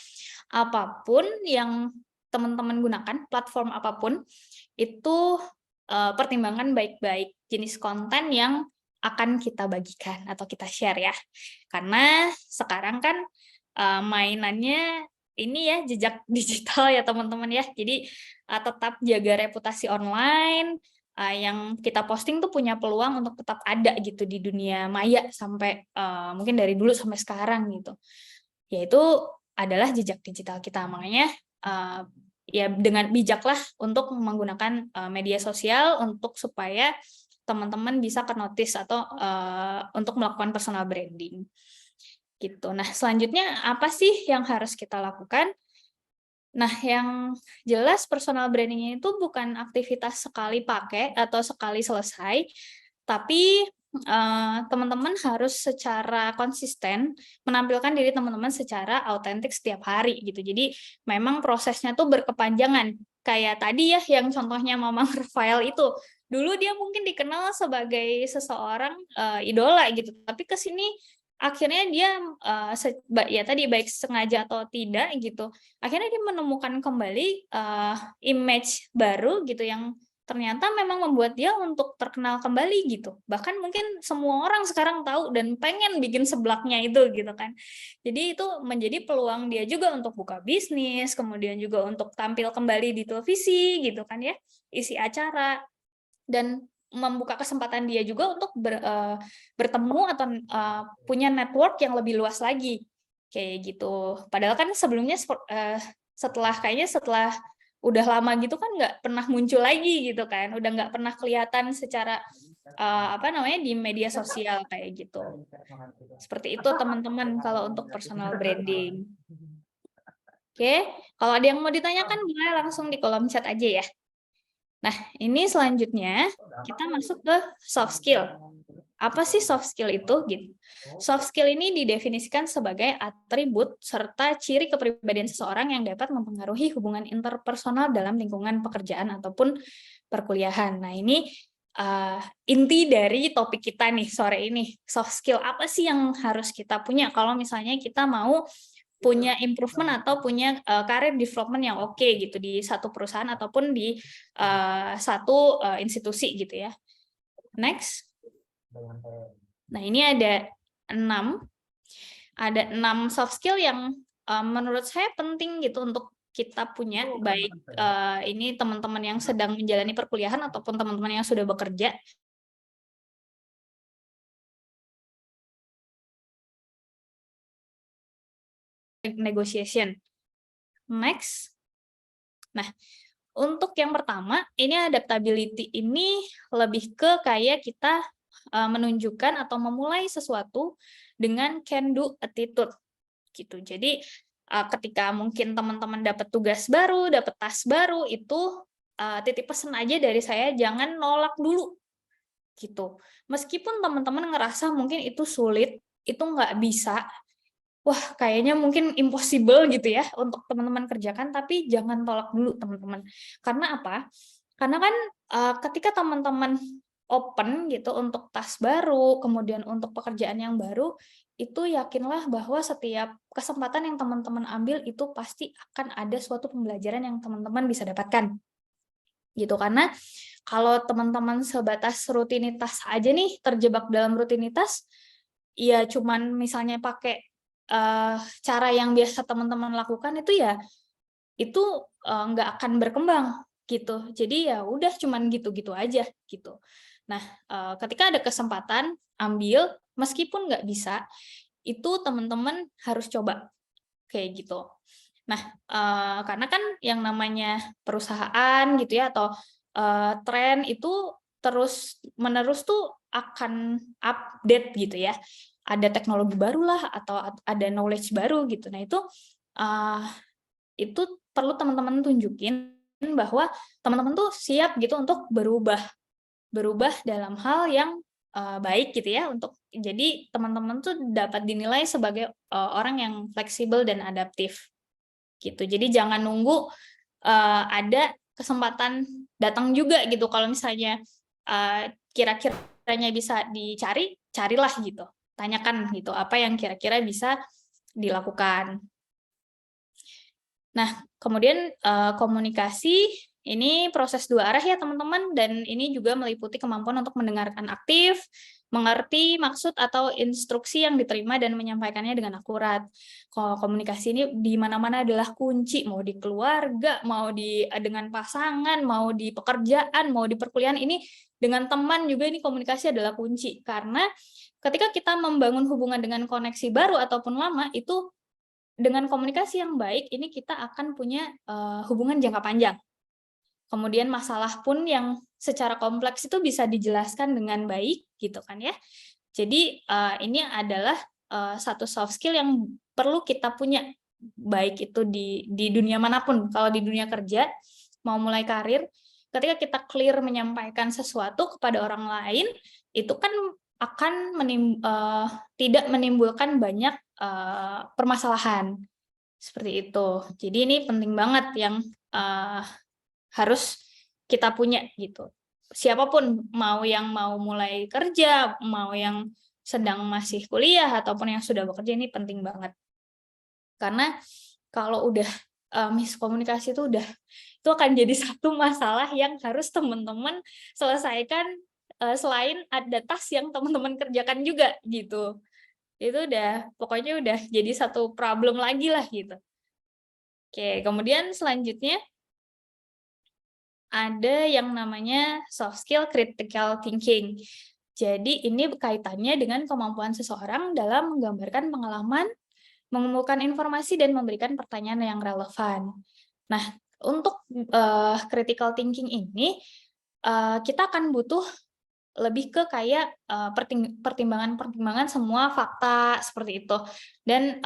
apapun yang teman-teman gunakan, platform apapun, itu pertimbangan baik-baik jenis konten yang akan kita bagikan atau kita share ya. Karena sekarang kan mainannya ini ya, jejak digital ya teman-teman ya. Jadi tetap jaga reputasi online, yang kita posting tuh punya peluang untuk tetap ada gitu di dunia maya sampai mungkin dari dulu sampai sekarang gitu. Yaitu adalah jejak digital kita. Makanya ya dengan bijaklah untuk menggunakan media sosial untuk supaya teman-teman bisa ke notice atau untuk melakukan personal branding gitu. Nah, selanjutnya apa sih yang harus kita lakukan? Nah, yang jelas personal branding itu bukan aktivitas sekali pakai atau sekali selesai, tapi teman-teman harus secara konsisten menampilkan diri teman-teman secara autentik setiap hari gitu. Jadi memang prosesnya tuh berkepanjangan. Kayak tadi ya yang contohnya Mamang Rafael itu. Dulu dia mungkin dikenal sebagai seseorang idola gitu, tapi ke sini akhirnya dia ya tadi baik sengaja atau tidak gitu. Akhirnya dia menemukan kembali image baru gitu yang ternyata memang membuat dia untuk terkenal kembali gitu. Bahkan mungkin semua orang sekarang tahu dan pengen bikin seblaknya itu gitu kan. Jadi itu menjadi peluang dia juga untuk buka bisnis, kemudian juga untuk tampil kembali di televisi gitu kan ya, isi acara, dan membuka kesempatan dia juga untuk bertemu atau punya network yang lebih luas lagi kayak gitu. Padahal kan sebelumnya setelah udah lama gitu kan nggak pernah muncul lagi gitu kan, udah nggak pernah kelihatan secara di media sosial kayak gitu. Seperti itu teman-teman kalau untuk personal branding. Oke, kalau ada yang mau ditanyakan boleh langsung di kolom chat aja ya. Nah, ini selanjutnya kita masuk ke soft skill. Apa sih soft skill itu? Gitu. Soft skill ini didefinisikan sebagai atribut serta ciri kepribadian seseorang yang dapat mempengaruhi hubungan interpersonal dalam lingkungan pekerjaan ataupun perkuliahan. Nah, ini inti dari topik kita nih sore ini. Soft skill apa sih yang harus kita punya kalau misalnya kita mau punya improvement atau punya career development yang oke gitu di satu perusahaan ataupun di satu institusi gitu ya. Next. Nah, ini ada 6 soft skill yang menurut saya penting gitu untuk kita punya, baik ini teman-teman yang sedang menjalani perkuliahan ataupun teman-teman yang sudah bekerja. Negotiation. Next. Nah, untuk yang pertama, ini adaptability ini lebih ke kayak kita menunjukkan atau memulai sesuatu dengan can do attitude gitu. Jadi ketika mungkin teman-teman dapat tugas baru, dapat tas baru, itu titip pesan aja dari saya, jangan nolak dulu gitu. Meskipun teman-teman ngerasa mungkin itu sulit, itu nggak bisa, wah kayaknya mungkin impossible gitu ya untuk teman-teman kerjakan, tapi jangan tolak dulu teman-teman. Karena apa? Karena kan ketika teman-teman open gitu untuk task baru, kemudian untuk pekerjaan yang baru, itu yakinlah bahwa setiap kesempatan yang teman-teman ambil itu pasti akan ada suatu pembelajaran yang teman-teman bisa dapatkan. Gitu, karena kalau teman-teman sebatas rutinitas aja nih, terjebak dalam rutinitas, ya cuman misalnya pakai cara yang biasa teman-teman lakukan itu ya, itu nggak akan berkembang gitu. Jadi ya udah cuman gitu-gitu aja gitu. Nah, ketika ada kesempatan, ambil, meskipun nggak bisa, itu teman-teman harus coba kayak gitu. Nah, karena kan yang namanya perusahaan gitu ya, atau tren itu terus-menerus tuh akan update gitu ya. Ada teknologi baru lah, atau ada knowledge baru gitu. Nah, itu perlu teman-teman tunjukin bahwa teman-teman tuh siap gitu untuk berubah dalam hal yang baik gitu ya, untuk jadi teman-teman tuh dapat dinilai sebagai orang yang fleksibel dan adaptif gitu. Jadi jangan nunggu ada kesempatan datang juga gitu. Kalau misalnya kira-kiranya bisa dicari, carilah gitu. Tanyakan gitu apa yang kira-kira bisa dilakukan. Nah, kemudian komunikasi ini proses dua arah ya teman-teman, dan ini juga meliputi kemampuan untuk mendengarkan aktif, mengerti maksud atau instruksi yang diterima dan menyampaikannya dengan akurat. Komunikasi ini di mana-mana adalah kunci, mau di keluarga, mau dengan pasangan, mau di pekerjaan, mau di perkuliahan, ini dengan teman juga ini komunikasi adalah kunci. Karena ketika kita membangun hubungan dengan koneksi baru ataupun lama, itu dengan komunikasi yang baik ini kita akan punya hubungan jangka panjang. Kemudian masalah pun yang secara kompleks itu bisa dijelaskan dengan baik gitu kan ya. Jadi ini adalah satu soft skill yang perlu kita punya, baik itu di dunia manapun. Kalau di dunia kerja, mau mulai karir, ketika kita clear menyampaikan sesuatu kepada orang lain, itu kan akan tidak menimbulkan banyak permasalahan seperti itu. Jadi ini penting banget yang harus kita punya gitu. Siapapun, mau yang mau mulai kerja, mau yang sedang masih kuliah ataupun yang sudah bekerja, ini penting banget. Karena kalau udah miskomunikasi itu akan jadi satu masalah yang harus teman-teman selesaikan, selain ada task yang teman-teman kerjakan juga gitu. Itu pokoknya udah jadi satu problem lagi lah gitu. Oke, kemudian selanjutnya ada yang namanya soft skill critical thinking. Jadi ini kaitannya dengan kemampuan seseorang dalam menggambarkan pengalaman, mengumpulkan informasi, dan memberikan pertanyaan yang relevan. Nah, untuk critical thinking ini, kita akan butuh lebih ke kayak pertimbangan-pertimbangan semua fakta seperti itu. Dan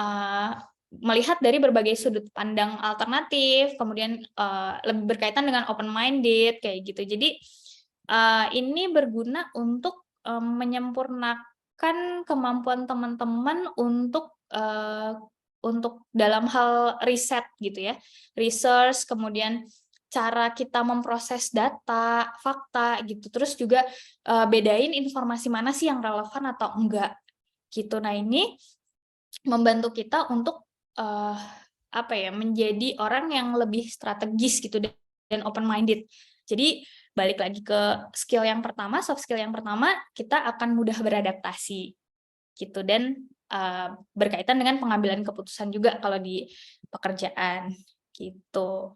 melihat dari berbagai sudut pandang alternatif, kemudian lebih berkaitan dengan open-minded, kayak gitu. Jadi ini berguna untuk menyempurnakan kemampuan teman-teman untuk dalam hal riset gitu ya, research, kemudian cara kita memproses data, fakta gitu, terus juga bedain informasi mana sih yang relevan atau enggak gitu. Nah, ini membantu kita untuk menjadi orang yang lebih strategis gitu dan open minded. Jadi balik lagi ke skill yang pertama, soft skill yang pertama, kita akan mudah beradaptasi gitu, dan berkaitan dengan pengambilan keputusan juga kalau di pekerjaan gitu.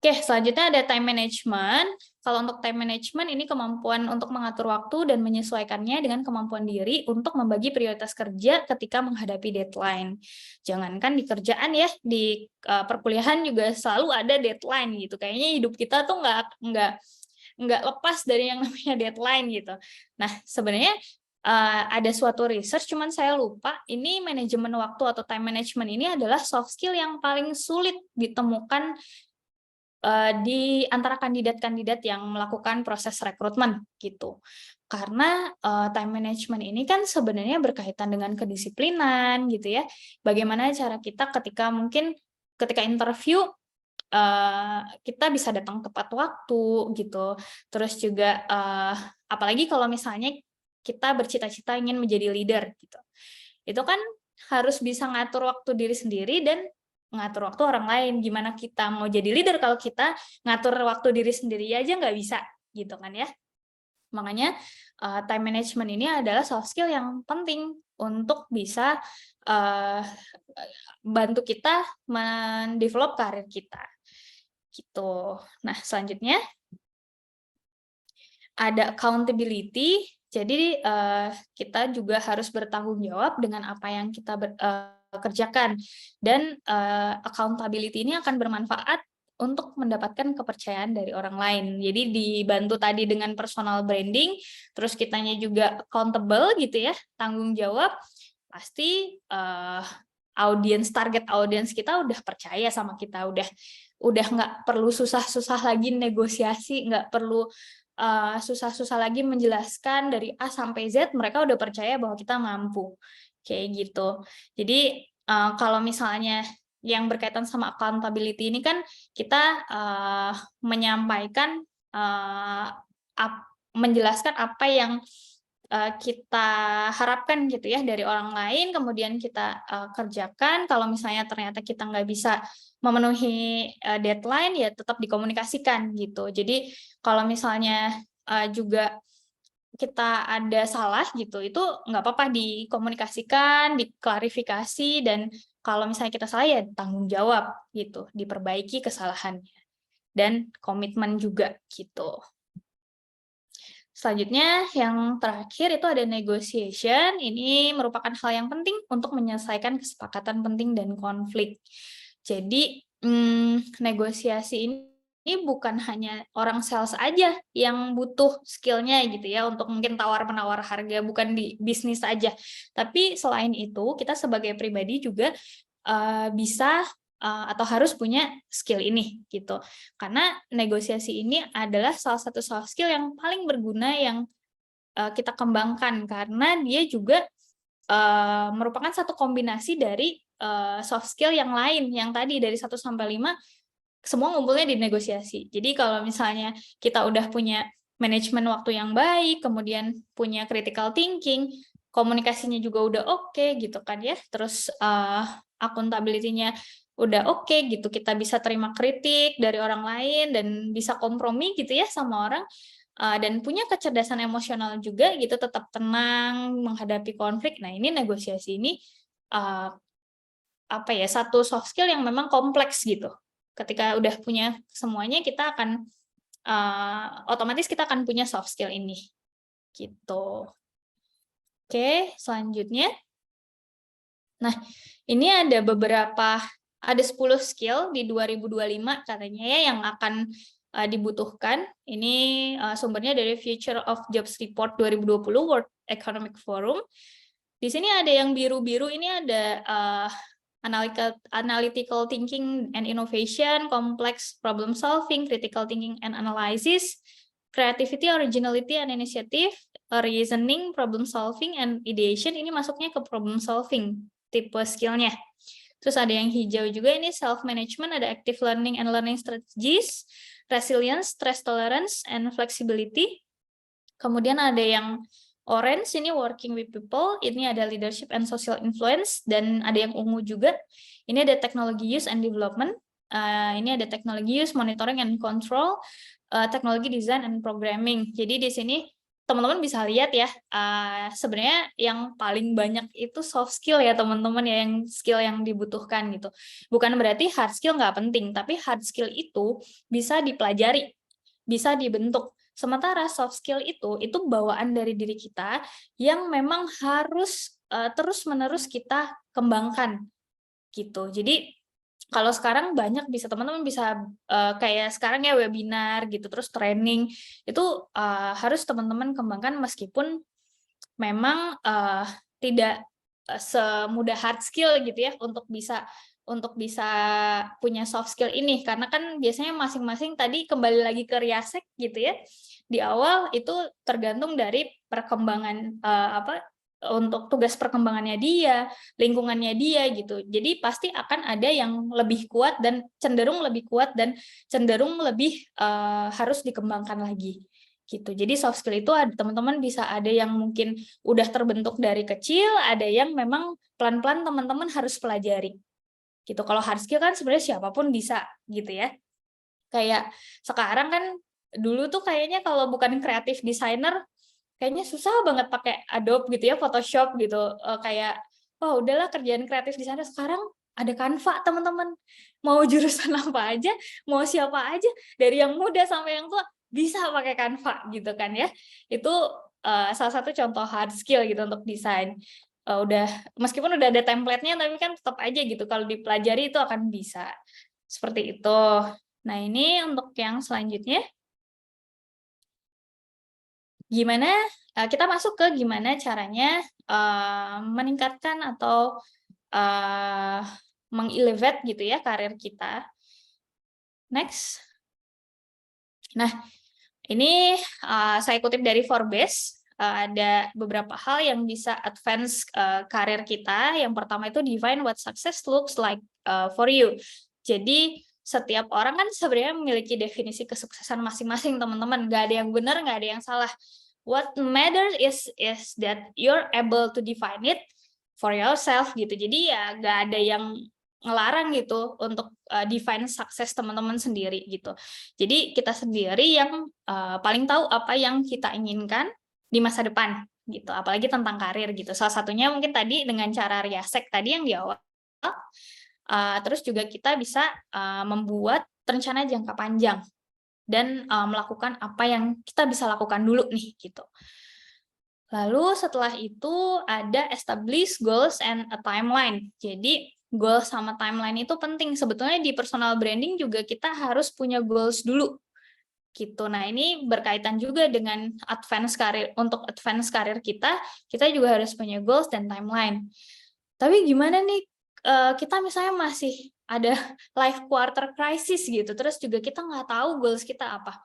Oke, selanjutnya ada time management. Kalau untuk time management ini kemampuan untuk mengatur waktu dan menyesuaikannya dengan kemampuan diri untuk membagi prioritas kerja ketika menghadapi deadline. Jangankan di kerjaan ya, di perkuliahan juga selalu ada deadline gitu. Kayaknya hidup kita tuh nggak lepas dari yang namanya deadline gitu. Nah, sebenarnya ada suatu research, cuman saya lupa, ini manajemen waktu atau time management ini adalah soft skill yang paling sulit ditemukan di antara kandidat-kandidat yang melakukan proses rekrutmen gitu. Karena time management ini kan sebenarnya berkaitan dengan kedisiplinan gitu ya. Bagaimana cara kita ketika interview kita bisa datang tepat waktu gitu. Terus juga apalagi kalau misalnya kita bercita-cita ingin menjadi leader gitu. Itu kan harus bisa ngatur waktu diri sendiri dan ngatur waktu orang lain. Gimana kita mau jadi leader kalau kita ngatur waktu diri sendiri aja nggak bisa gitu kan ya. Makanya time management ini adalah soft skill yang penting untuk bisa bantu kita mendevelop karir kita. Gitu. Nah, selanjutnya ada accountability. Jadi kita juga harus bertanggung jawab dengan apa yang kita kerjakan, dan accountability ini akan bermanfaat untuk mendapatkan kepercayaan dari orang lain. Jadi dibantu tadi dengan personal branding, terus kitanya juga accountable gitu ya, tanggung jawab, pasti target audience kita udah percaya sama kita, udah nggak perlu susah-susah lagi negosiasi, nggak perlu susah-susah lagi menjelaskan dari A sampai Z, mereka udah percaya bahwa kita mampu, kayak gitu. Jadi kalau misalnya yang berkaitan sama accountability ini kan kita menyampaikan, menjelaskan apa yang kita harapkan gitu ya dari orang lain, kemudian kita kerjakan. Kalau misalnya ternyata kita nggak bisa memenuhi deadline, ya tetap dikomunikasikan gitu. Jadi kalau misalnya juga kita ada salah gitu, itu nggak apa-apa dikomunikasikan, diklarifikasi, dan kalau misalnya kita salah ya tanggung jawab gitu, diperbaiki kesalahannya, dan komitmen juga gitu. Selanjutnya, yang terakhir itu ada negotiation. Ini merupakan hal yang penting untuk menyelesaikan kesepakatan penting dan konflik. Jadi, negosiasi ini bukan hanya orang sales aja yang butuh skillnya gitu ya, untuk mungkin tawar-menawar harga, bukan di bisnis aja. Tapi selain itu, kita sebagai pribadi juga bisa atau harus punya skill ini gitu. Karena negosiasi ini adalah salah satu soft skill yang paling berguna yang kita kembangkan, karena dia juga merupakan satu kombinasi dari soft skill yang lain, yang tadi dari 1 sampai 5 semua ngumpulnya di negosiasi. Jadi kalau misalnya kita udah punya manajemen waktu yang baik, kemudian punya critical thinking, komunikasinya juga udah oke gitu kan ya, terus accountability-nya udah oke gitu, kita bisa terima kritik dari orang lain dan bisa kompromi gitu ya sama orang, dan punya kecerdasan emosional juga gitu, tetap tenang menghadapi konflik. Nah, ini negosiasi ini satu soft skill yang memang kompleks gitu. Ketika udah punya semuanya, kita akan otomatis kita akan punya soft skill ini gitu. Oke, selanjutnya. Nah, ini ada 10 skill di 2025 katanya ya yang akan dibutuhkan. Ini sumbernya dari Future of Jobs Report 2020 World Economic Forum. Di sini ada yang biru-biru, ini ada analytical thinking and innovation, complex problem solving, critical thinking and analysis, creativity, originality and initiative, reasoning, problem solving and ideation. Ini masuknya ke problem solving tipe skillnya. Terus ada yang hijau juga, ini self management, ada active learning and learning strategies, resilience, stress tolerance and flexibility. Kemudian ada yang orange, ini working with people, ini ada leadership and social influence, dan ada yang ungu juga, ini ada technology use and development, ini ada technology use, monitoring and control, technology design and programming. Jadi di sini teman-teman bisa lihat ya, sebenarnya yang paling banyak itu soft skill ya teman-teman ya, yang skill yang dibutuhkan gitu. Bukan berarti hard skill nggak penting, tapi hard skill itu bisa dipelajari, bisa dibentuk. Sementara soft skill itu bawaan dari diri kita yang memang harus terus-menerus kita kembangkan gitu. Jadi kalau sekarang banyak teman-teman bisa kayak sekarang ya webinar gitu, terus training, itu harus teman-teman kembangkan meskipun memang tidak semudah hard skill gitu ya untuk bisa untuk bisa punya soft skill ini, karena kan biasanya masing-masing tadi kembali lagi ke Riasek gitu ya, di awal itu tergantung dari perkembangan untuk tugas perkembangannya dia, lingkungannya dia gitu. Jadi pasti akan ada yang lebih kuat dan cenderung lebih kuat dan cenderung lebih harus dikembangkan lagi gitu. Jadi soft skill itu teman-teman bisa ada yang mungkin udah terbentuk dari kecil, ada yang memang pelan-pelan teman-teman harus pelajari. Gitu. Kalau hard skill kan sebenarnya siapapun bisa gitu ya. Kayak sekarang kan dulu tuh kayaknya kalau bukan kreatif designer kayaknya susah banget pakai Adobe gitu ya, Photoshop gitu. Kayak oh udahlah kerjaan kreatif designer. Sekarang ada Canva teman-teman. Mau jurusan apa aja, mau siapa aja, dari yang muda sampai yang tua bisa pakai Canva gitu kan ya. Itu salah satu contoh hard skill gitu untuk desain. Udah meskipun udah ada template-nya tapi kan tetap aja gitu kalau dipelajari itu akan bisa. Seperti itu. Nah, ini untuk yang selanjutnya. Gimana kita masuk ke gimana caranya meningkatkan atau mengelevate gitu ya karir kita. Next. Nah, ini saya kutip dari Forbes. Ada beberapa hal yang bisa advance karir kita. Yang pertama itu define what success looks like for you. Jadi setiap orang kan sebenarnya memiliki definisi kesuksesan masing-masing, teman-teman. Nggak ada yang benar, nggak ada yang salah. What matters is that you're able to define it for yourself gitu. Jadi ya nggak ada yang ngelarang gitu untuk define sukses teman-teman sendiri gitu. Jadi kita sendiri yang paling tahu apa yang kita inginkan di masa depan gitu, apalagi tentang karir gitu. Salah satunya mungkin tadi dengan cara Riasek tadi yang di awal. Terus juga kita bisa membuat rencana jangka panjang dan melakukan apa yang kita bisa lakukan dulu nih gitu. Lalu setelah itu ada establish goals and a timeline. Jadi goals sama timeline itu penting. Sebetulnya di personal branding juga kita harus punya goals dulu gitu. Nah, ini berkaitan juga dengan advance karir. Untuk advance karir kita juga harus punya goals dan timeline. Tapi gimana nih kita misalnya masih ada life quarter crisis gitu, terus juga kita nggak tahu goals kita apa.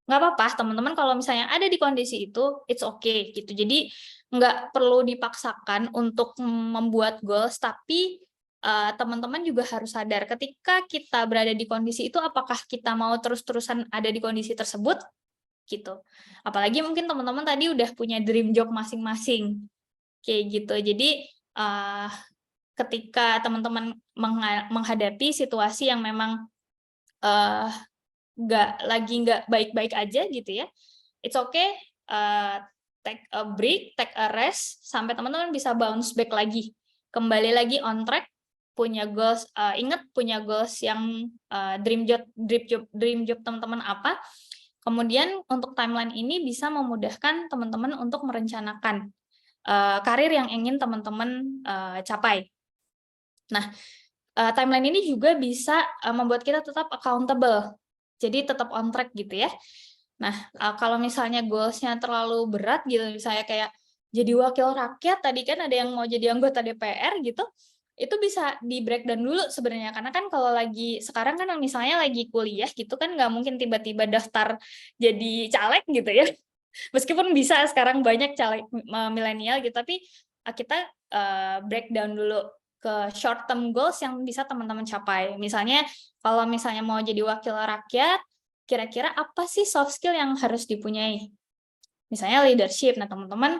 Nggak apa-apa, teman-teman kalau misalnya ada di kondisi itu, it's okay gitu. Jadi nggak perlu dipaksakan untuk membuat goals, tapi teman-teman juga harus sadar ketika kita berada di kondisi itu, apakah kita mau terus-terusan ada di kondisi tersebut gitu. Apalagi mungkin teman-teman tadi udah punya dream job masing-masing kayak gitu. Jadi ketika teman-teman menghadapi situasi yang memang nggak baik-baik aja gitu ya, it's okay, take a break, take a rest sampai teman-teman bisa bounce back lagi, kembali lagi on track, punya goals. Ingat punya goals yang dream job teman-teman apa. Kemudian untuk timeline ini bisa memudahkan teman-teman untuk merencanakan karir yang ingin teman-teman capai. Nah, timeline ini juga bisa membuat kita tetap accountable, jadi tetap on track gitu ya. Nah, kalau misalnya goals-nya terlalu berat gitu, misalnya kayak jadi wakil rakyat, tadi kan ada yang mau jadi anggota DPR gitu, itu bisa di breakdown dulu sebenarnya, karena kan kalau lagi sekarang kan misalnya lagi kuliah gitu kan nggak mungkin tiba-tiba daftar jadi caleg gitu ya. Meskipun bisa sekarang banyak caleg milenial gitu, tapi kita breakdown dulu ke short term goals yang bisa teman-teman capai. Misalnya kalau misalnya mau jadi wakil rakyat, kira-kira apa sih soft skill yang harus dipunyai? Misalnya leadership. Nah, teman-teman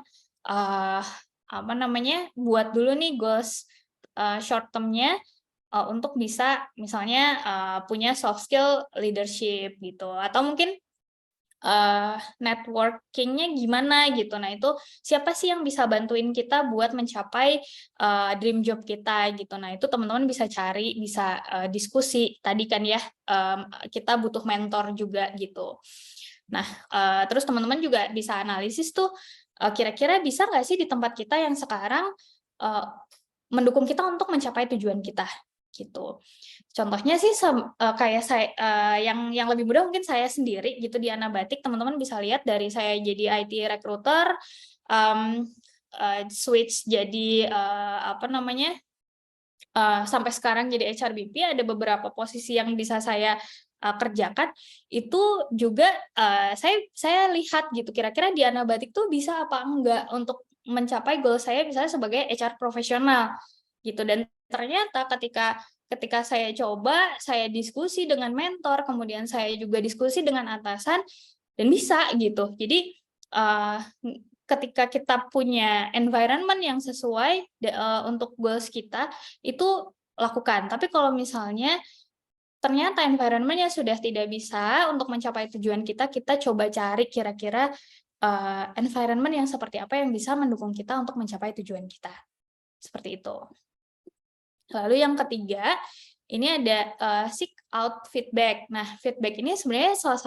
buat dulu nih goals short term-nya untuk bisa misalnya punya soft skill leadership gitu, atau mungkin networking-nya gimana gitu. Nah, itu siapa sih yang bisa bantuin kita buat mencapai dream job kita gitu. Nah, itu teman-teman bisa cari, bisa diskusi. Tadi kan ya kita butuh mentor juga gitu. Nah, terus teman-teman juga bisa analisis tuh kira-kira bisa nggak sih di tempat kita yang sekarang mendukung kita untuk mencapai tujuan kita gitu. Contohnya sih kayak saya yang lebih mudah mungkin saya sendiri gitu di Anabatik, teman-teman bisa lihat dari saya jadi IT recruiter, switch jadi sampai sekarang jadi HRBP ada beberapa posisi yang bisa saya kerjakan, itu juga saya lihat gitu kira-kira di Anabatik tuh bisa apa enggak untuk mencapai goal saya misalnya sebagai HR profesional gitu. Dan ternyata ketika saya coba, saya diskusi dengan mentor, kemudian saya juga diskusi dengan atasan, dan bisa gitu. Jadi ketika kita punya environment yang sesuai untuk goals kita, itu lakukan. Tapi kalau misalnya ternyata environment-nya sudah tidak bisa untuk mencapai tujuan kita, kita coba cari kira-kira environment yang seperti apa yang bisa mendukung kita untuk mencapai tujuan kita. Seperti itu. Lalu yang ketiga, ini ada seek out feedback. Nah, feedback ini sebenarnya salah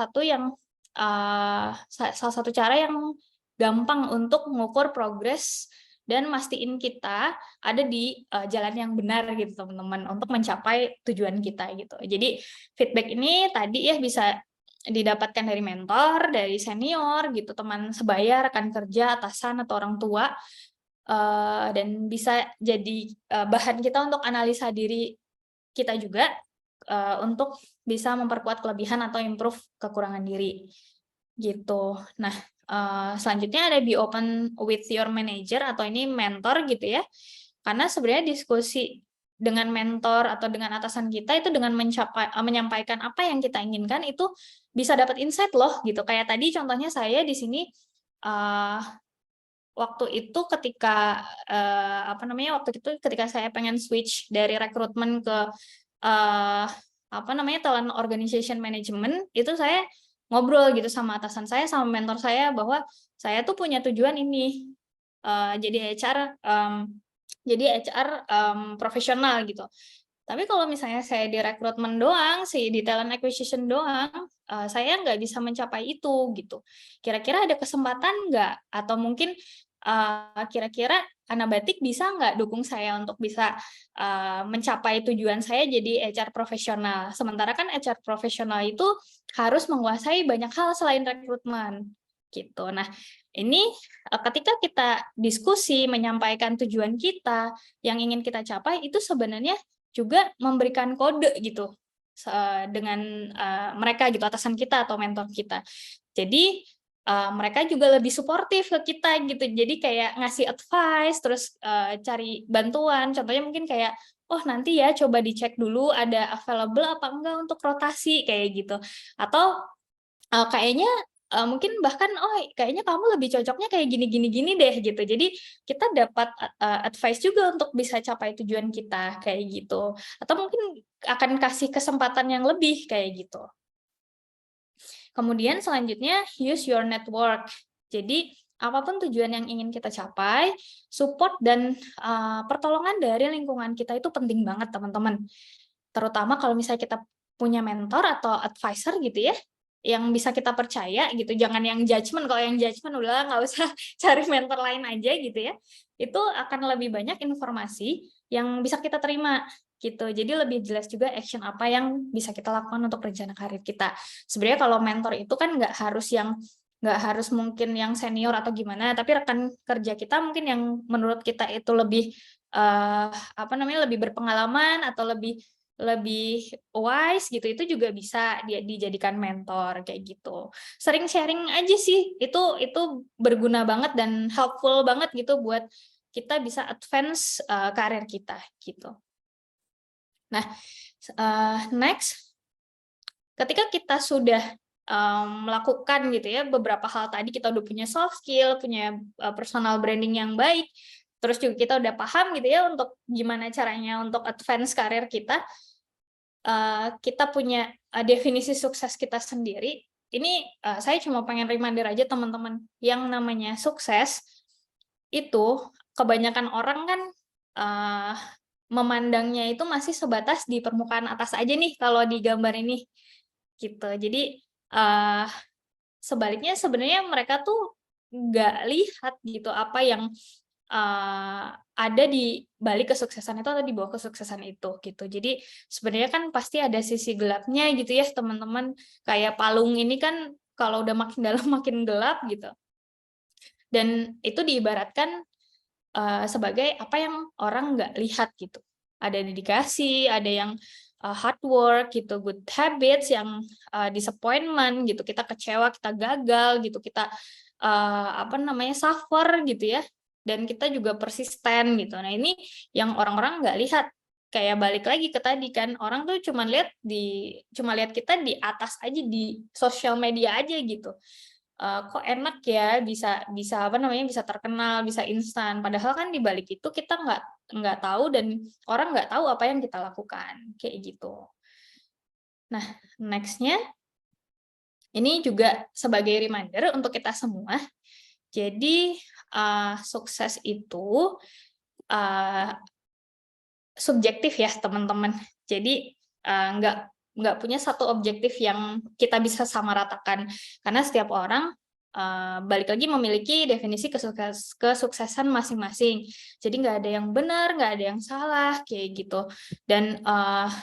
satu cara yang gampang untuk mengukur progres dan mastiin kita ada di jalan yang benar gitu teman-teman untuk mencapai tujuan kita gitu. Jadi feedback ini tadi ya bisa didapatkan dari mentor, dari senior gitu, teman sebaya, rekan kerja, atasan atau orang tua, dan bisa jadi bahan kita untuk analisa diri kita juga untuk bisa memperkuat kelebihan atau improve kekurangan diri gitu. Nah, selanjutnya ada be open with your manager atau ini mentor gitu ya. Karena sebenarnya diskusi dengan mentor atau dengan atasan kita itu dengan menyampaikan apa yang kita inginkan itu bisa dapat insight loh gitu. Kayak tadi contohnya saya di sini waktu itu ketika ketika saya pengen switch dari rekrutmen ke talent organization management, itu saya ngobrol gitu sama atasan saya, sama mentor saya bahwa saya tuh punya tujuan ini, jadi HR profesional gitu. Tapi kalau misalnya saya di rekrutmen doang, di talent acquisition doang, saya nggak bisa mencapai itu gitu. Kira-kira ada kesempatan nggak? Atau mungkin kira-kira Anabatik bisa nggak dukung saya untuk bisa mencapai tujuan saya jadi HR profesional? Sementara kan HR profesional itu harus menguasai banyak hal selain rekrutmen gitu. Nah, ini ketika kita diskusi menyampaikan tujuan kita yang ingin kita capai itu sebenarnya juga memberikan kode gitu dengan mereka gitu, atasan kita atau mentor kita. Jadi mereka juga lebih suportif ke kita gitu. Jadi kayak ngasih advice, terus cari bantuan. Contohnya mungkin kayak, oh nanti ya coba dicek dulu ada available apa enggak untuk rotasi kayak gitu. Atau kayaknya mungkin bahkan kayaknya kamu lebih cocoknya kayak gini deh gitu. Jadi kita dapat advice juga untuk bisa capai tujuan kita kayak gitu. Atau mungkin akan kasih kesempatan yang lebih kayak gitu. Kemudian selanjutnya use your network. Jadi apapun tujuan yang ingin kita capai, support dan pertolongan dari lingkungan kita itu penting banget teman-teman. Terutama kalau misalnya kita punya mentor atau advisor gitu ya, yang bisa kita percaya gitu, jangan yang judgement. Kalau yang judgement udahlah nggak usah cari mentor lain aja gitu ya. Itu akan lebih banyak informasi yang bisa kita terima gitu. Jadi lebih jelas juga action apa yang bisa kita lakukan untuk rencana karir kita. Sebenarnya kalau mentor itu kan nggak harus mungkin yang senior atau gimana, tapi rekan kerja kita mungkin yang menurut kita itu lebih lebih berpengalaman atau lebih wise gitu, itu juga bisa dijadikan mentor kayak gitu. Sering sharing aja sih, itu berguna banget dan helpful banget gitu buat kita bisa advance karir kita gitu. Nah, next, ketika kita sudah melakukan gitu ya beberapa hal tadi, kita udah punya soft skill, punya personal branding yang baik, terus juga kita udah paham gitu ya untuk gimana caranya untuk advance karir kita, kita punya definisi sukses kita sendiri. Ini saya cuma pengen reminder aja teman-teman, yang namanya sukses itu kebanyakan orang kan memandangnya itu masih sebatas di permukaan atas aja nih kalau di gambar ini gitu. Jadi sebaliknya sebenarnya mereka tuh nggak lihat gitu apa yang ada di balik kesuksesan itu atau di bawah kesuksesan itu gitu. Jadi sebenarnya kan pasti ada sisi gelapnya gitu ya teman-teman. Kayak palung ini kan kalau udah makin dalam makin gelap gitu. Dan itu diibaratkan sebagai apa yang orang nggak lihat gitu. ada dedikasi, ada yang hard work gitu, good habits, yang disappointment gitu, kita kecewa, kita gagal gitu, kita suffer gitu ya, dan kita juga persisten gitu. Nah ini yang orang-orang nggak lihat. Kayak balik lagi ke tadi kan, orang tuh cuma lihat kita di atas aja, di sosial media aja gitu. Kok enak ya, bisa bisa terkenal, bisa instan. Padahal kan di balik itu kita nggak tahu, dan orang nggak tahu apa yang kita lakukan, kayak gitu. Nah, next-nya ini juga sebagai reminder untuk kita semua. Jadi sukses itu subjektif ya teman-teman. Jadi nggak punya satu objektif yang kita bisa samaratakan, karena setiap orang balik lagi memiliki definisi kesuksesan masing-masing. Jadi nggak ada yang benar, nggak ada yang salah kayak gitu. Dan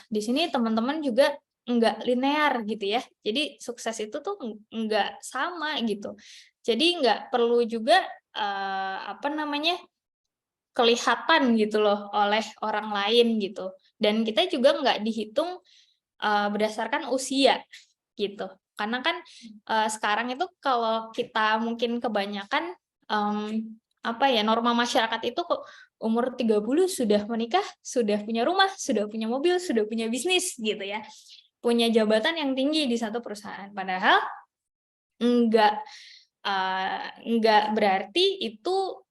di sini teman-teman juga nggak linear gitu ya. Jadi sukses itu tuh nggak sama gitu. Jadi nggak perlu juga kelihatan gitu loh oleh orang lain gitu. Dan kita juga nggak dihitung berdasarkan usia gitu. Karena kan sekarang itu kalau kita mungkin kebanyakan norma masyarakat itu kok umur 30 sudah menikah, sudah punya rumah, sudah punya mobil, sudah punya bisnis gitu ya. Punya jabatan yang tinggi di satu perusahaan. Padahal enggak berarti itu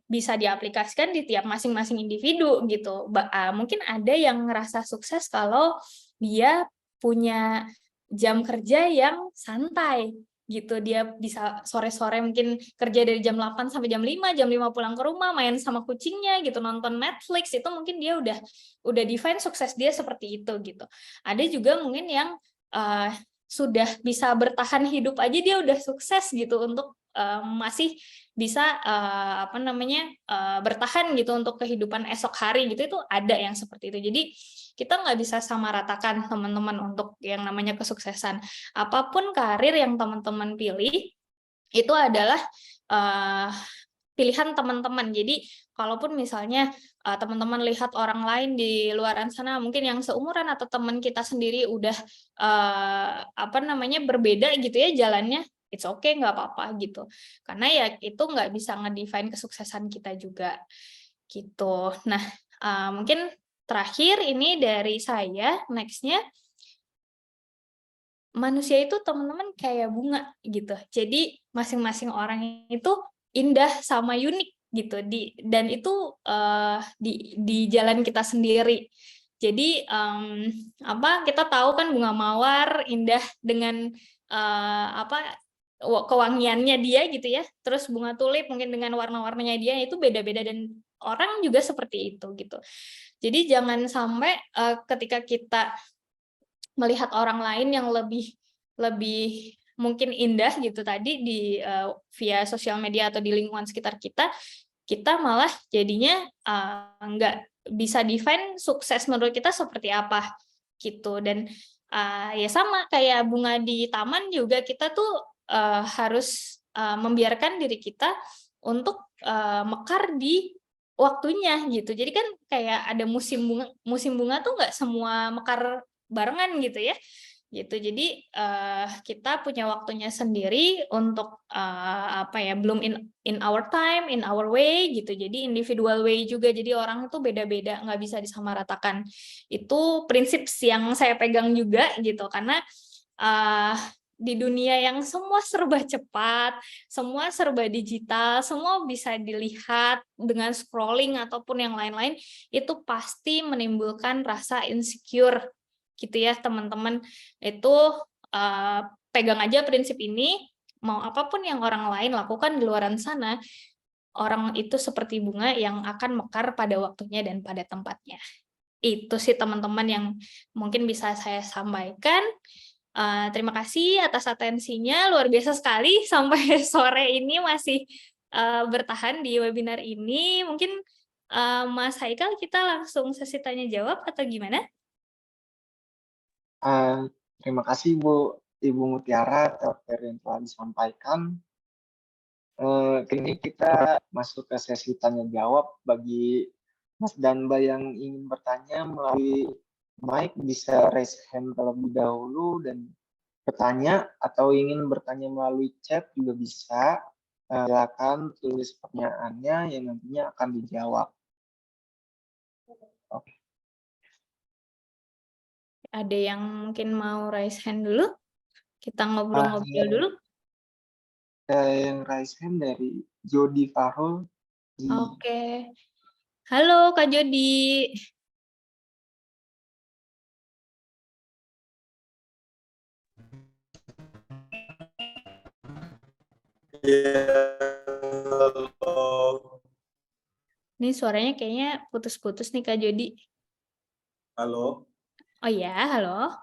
bisa diaplikasikan di tiap masing-masing individu gitu. Mungkin ada yang ngerasa sukses kalau dia punya jam kerja yang santai gitu. Dia bisa sore-sore mungkin kerja dari jam 8 sampai jam 5, jam 5 pulang ke rumah, main sama kucingnya gitu, nonton Netflix, itu mungkin dia udah define sukses dia seperti itu gitu. Ada juga mungkin yang sudah bisa bertahan hidup aja dia udah sukses gitu, untuk masih bisa bertahan gitu untuk kehidupan esok hari gitu. Itu ada yang seperti itu. Jadi kita nggak bisa samaratakan teman-teman untuk yang namanya kesuksesan. Apapun karir yang teman-teman pilih, itu adalah pilihan teman-teman. Jadi kalaupun misalnya teman-teman lihat orang lain di luaran sana mungkin yang seumuran atau teman kita sendiri udah berbeda gitu ya jalannya, it's okay, nggak apa-apa gitu. Karena ya itu nggak bisa ngedefine kesuksesan kita juga gitu. Nah, mungkin terakhir ini dari saya, next-nya, manusia itu teman-teman kayak bunga gitu. Jadi masing-masing orang itu indah sama unik gitu, dan itu di jalan kita sendiri. Jadi kita tahu kan bunga mawar indah dengan kewangiannya dia gitu ya. Terus bunga tulip mungkin dengan warna-warnanya dia itu beda-beda, dan orang juga seperti itu gitu. Jadi jangan sampai ketika kita melihat orang lain yang lebih mungkin indah gitu tadi via sosial media atau di lingkungan sekitar kita malah jadinya nggak bisa define sukses menurut kita seperti apa gitu. Dan ya sama kayak bunga di taman juga, kita tuh harus membiarkan diri kita untuk mekar di waktunya gitu. Jadi kan kayak ada musim bunga tuh nggak semua mekar barengan gitu ya. Gitu. Jadi kita punya waktunya sendiri untuk belum in our time, in our way gitu. Jadi individual way juga. Jadi orang itu beda-beda, nggak bisa disamaratakan. Itu prinsip yang saya pegang juga gitu. Karena di dunia yang semua serba cepat, semua serba digital, semua bisa dilihat dengan scrolling ataupun yang lain-lain, itu pasti menimbulkan rasa insecure gitu ya teman-teman. Itu pegang aja prinsip ini, mau apapun yang orang lain lakukan di luaran sana, orang itu seperti bunga yang akan mekar pada waktunya dan pada tempatnya. Itu sih teman-teman yang mungkin bisa saya sampaikan. Terima kasih atas atensinya, luar biasa sekali sampai sore ini masih bertahan di webinar ini. Mungkin Mas Haikal, kita langsung sesi tanya jawab atau gimana? Terima kasih Ibu Mutiara atas materi yang telah disampaikan. Kini kita masuk ke sesi tanya jawab bagi Mas dan Mbak yang ingin bertanya melalui mic bisa raise hand terlebih dahulu dan bertanya, atau ingin bertanya melalui chat juga bisa. Silakan tulis pertanyaannya yang nantinya akan dijawab. Oke. Ada yang mungkin mau raise hand dulu? Kita ngobrol-ngobrol dulu. Yang raise hand dari Jody Farul. Oke. Halo Kak Jody. Ini suaranya kayaknya putus-putus nih Kak Jody. Halo. Oh ya, halo.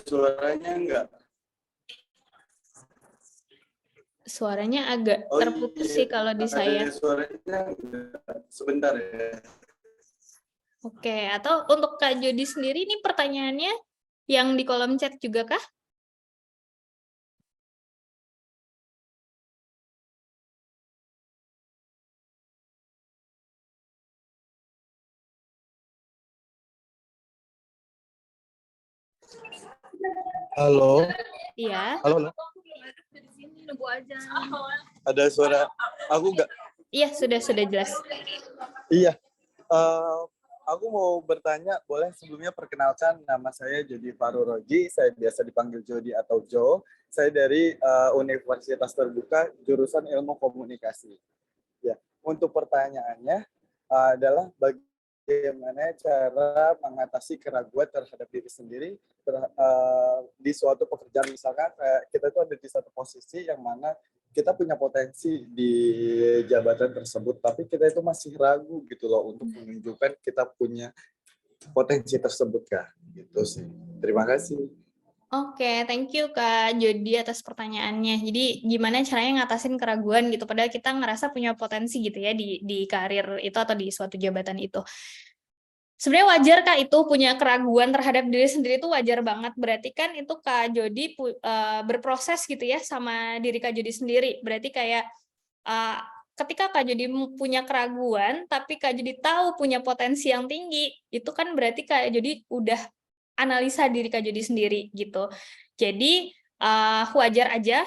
Suaranya enggak? Suaranya agak terputus sih kalau di saya. Suaranya enggak. Sebentar ya. Oke, atau untuk Kak Jody sendiri ini pertanyaannya yang di kolom chat juga kah? Halo. Iya. Halo. Ada suara aku enggak? Iya, sudah jelas. Iya. Aku mau bertanya, boleh sebelumnya perkenalkan, nama saya Jody Farul Roji, saya biasa dipanggil Jody atau Jo. Saya dari Universitas Terbuka, jurusan Ilmu Komunikasi. Ya, untuk pertanyaannya adalah bagaimana cara mengatasi keraguan terhadap diri sendiri di suatu pekerjaan, misalkan kita itu ada di satu posisi yang mana kita punya potensi di jabatan tersebut, tapi kita itu masih ragu gitu loh untuk menunjukkan kita punya potensi tersebut kah, gitu sih. Terima kasih. Oke, thank you Kak Jody atas pertanyaannya. Jadi gimana caranya ngatasin keraguan gitu, padahal kita ngerasa punya potensi gitu ya di karir itu atau di suatu jabatan itu. Sebenarnya wajar Kak itu punya keraguan terhadap diri sendiri itu wajar banget. Berarti kan itu Kak Jody berproses gitu ya sama diri Kak Jody sendiri. Berarti kayak ketika Kak Jody punya keraguan, tapi Kak Jody tahu punya potensi yang tinggi, itu kan berarti Kak Jody udah analisa diri Kak Jody sendiri gitu. Jadi wajar aja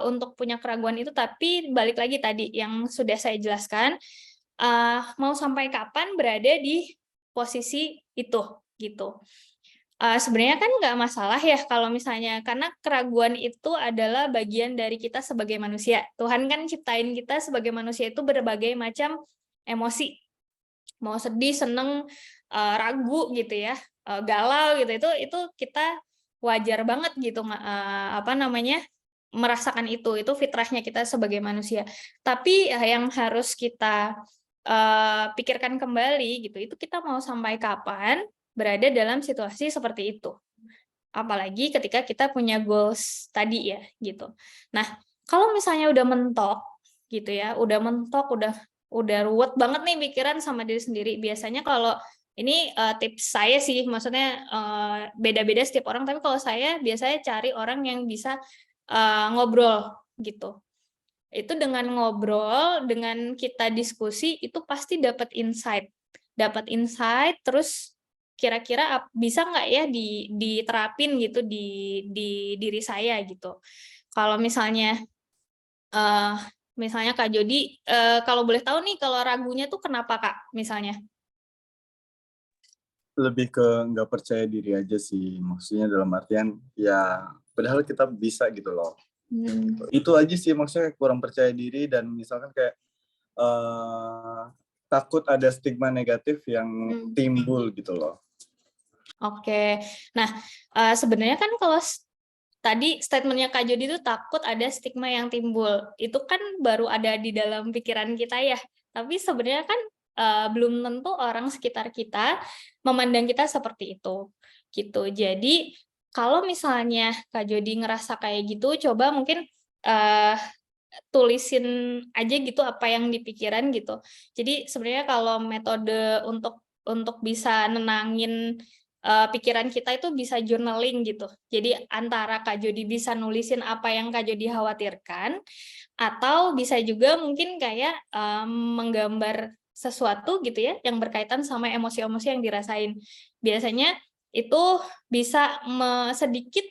untuk punya keraguan itu, tapi balik lagi tadi yang sudah saya jelaskan, mau sampai kapan berada di posisi itu gitu. Sebenarnya kan nggak masalah ya kalau misalnya, karena keraguan itu adalah bagian dari kita sebagai manusia. Tuhan kan ciptain kita sebagai manusia itu berbagai macam emosi, mau sedih, seneng, ragu gitu ya, galau gitu, itu kita wajar banget gitu, merasakan itu fitrahnya kita sebagai manusia. Tapi yang harus kita pikirkan kembali gitu, itu kita mau sampai kapan berada dalam situasi seperti itu. Apalagi ketika kita punya goals tadi ya gitu. Nah, kalau misalnya udah mentok gitu ya, udah mentok, udah ruwet banget nih pikiran sama diri sendiri. Biasanya kalau ini tips saya sih, maksudnya beda-beda setiap orang, tapi kalau saya biasanya cari orang yang bisa ngobrol gitu. Itu dengan ngobrol, dengan kita diskusi, itu pasti dapat insight. Terus kira-kira bisa nggak ya diterapin gitu di diri saya gitu. Kalau misalnya Kak Jody, kalau boleh tahu nih, kalau ragunya tuh kenapa Kak misalnya? Lebih ke nggak percaya diri aja sih, maksudnya dalam artian ya padahal kita bisa gitu loh. Itu aja sih, maksudnya kurang percaya diri dan misalkan kayak takut ada stigma negatif yang timbul gitu loh. Oke, nah sebenarnya kan kalau tadi statementnya Kak Jody itu takut ada stigma yang timbul, itu kan baru ada di dalam pikiran kita ya, tapi sebenarnya kan belum tentu orang sekitar kita memandang kita seperti itu gitu. Jadi kalau misalnya Kak Jody ngerasa kayak gitu, coba mungkin tulisin aja gitu apa yang di pikiran gitu. Jadi sebenarnya kalau metode untuk bisa nenangin pikiran kita itu bisa journaling gitu. Jadi antara Kak Jody bisa nulisin apa yang Kak Jody khawatirkan, atau bisa juga mungkin kayak menggambar sesuatu gitu ya, yang berkaitan sama emosi-emosi yang dirasain. Biasanya itu bisa sedikit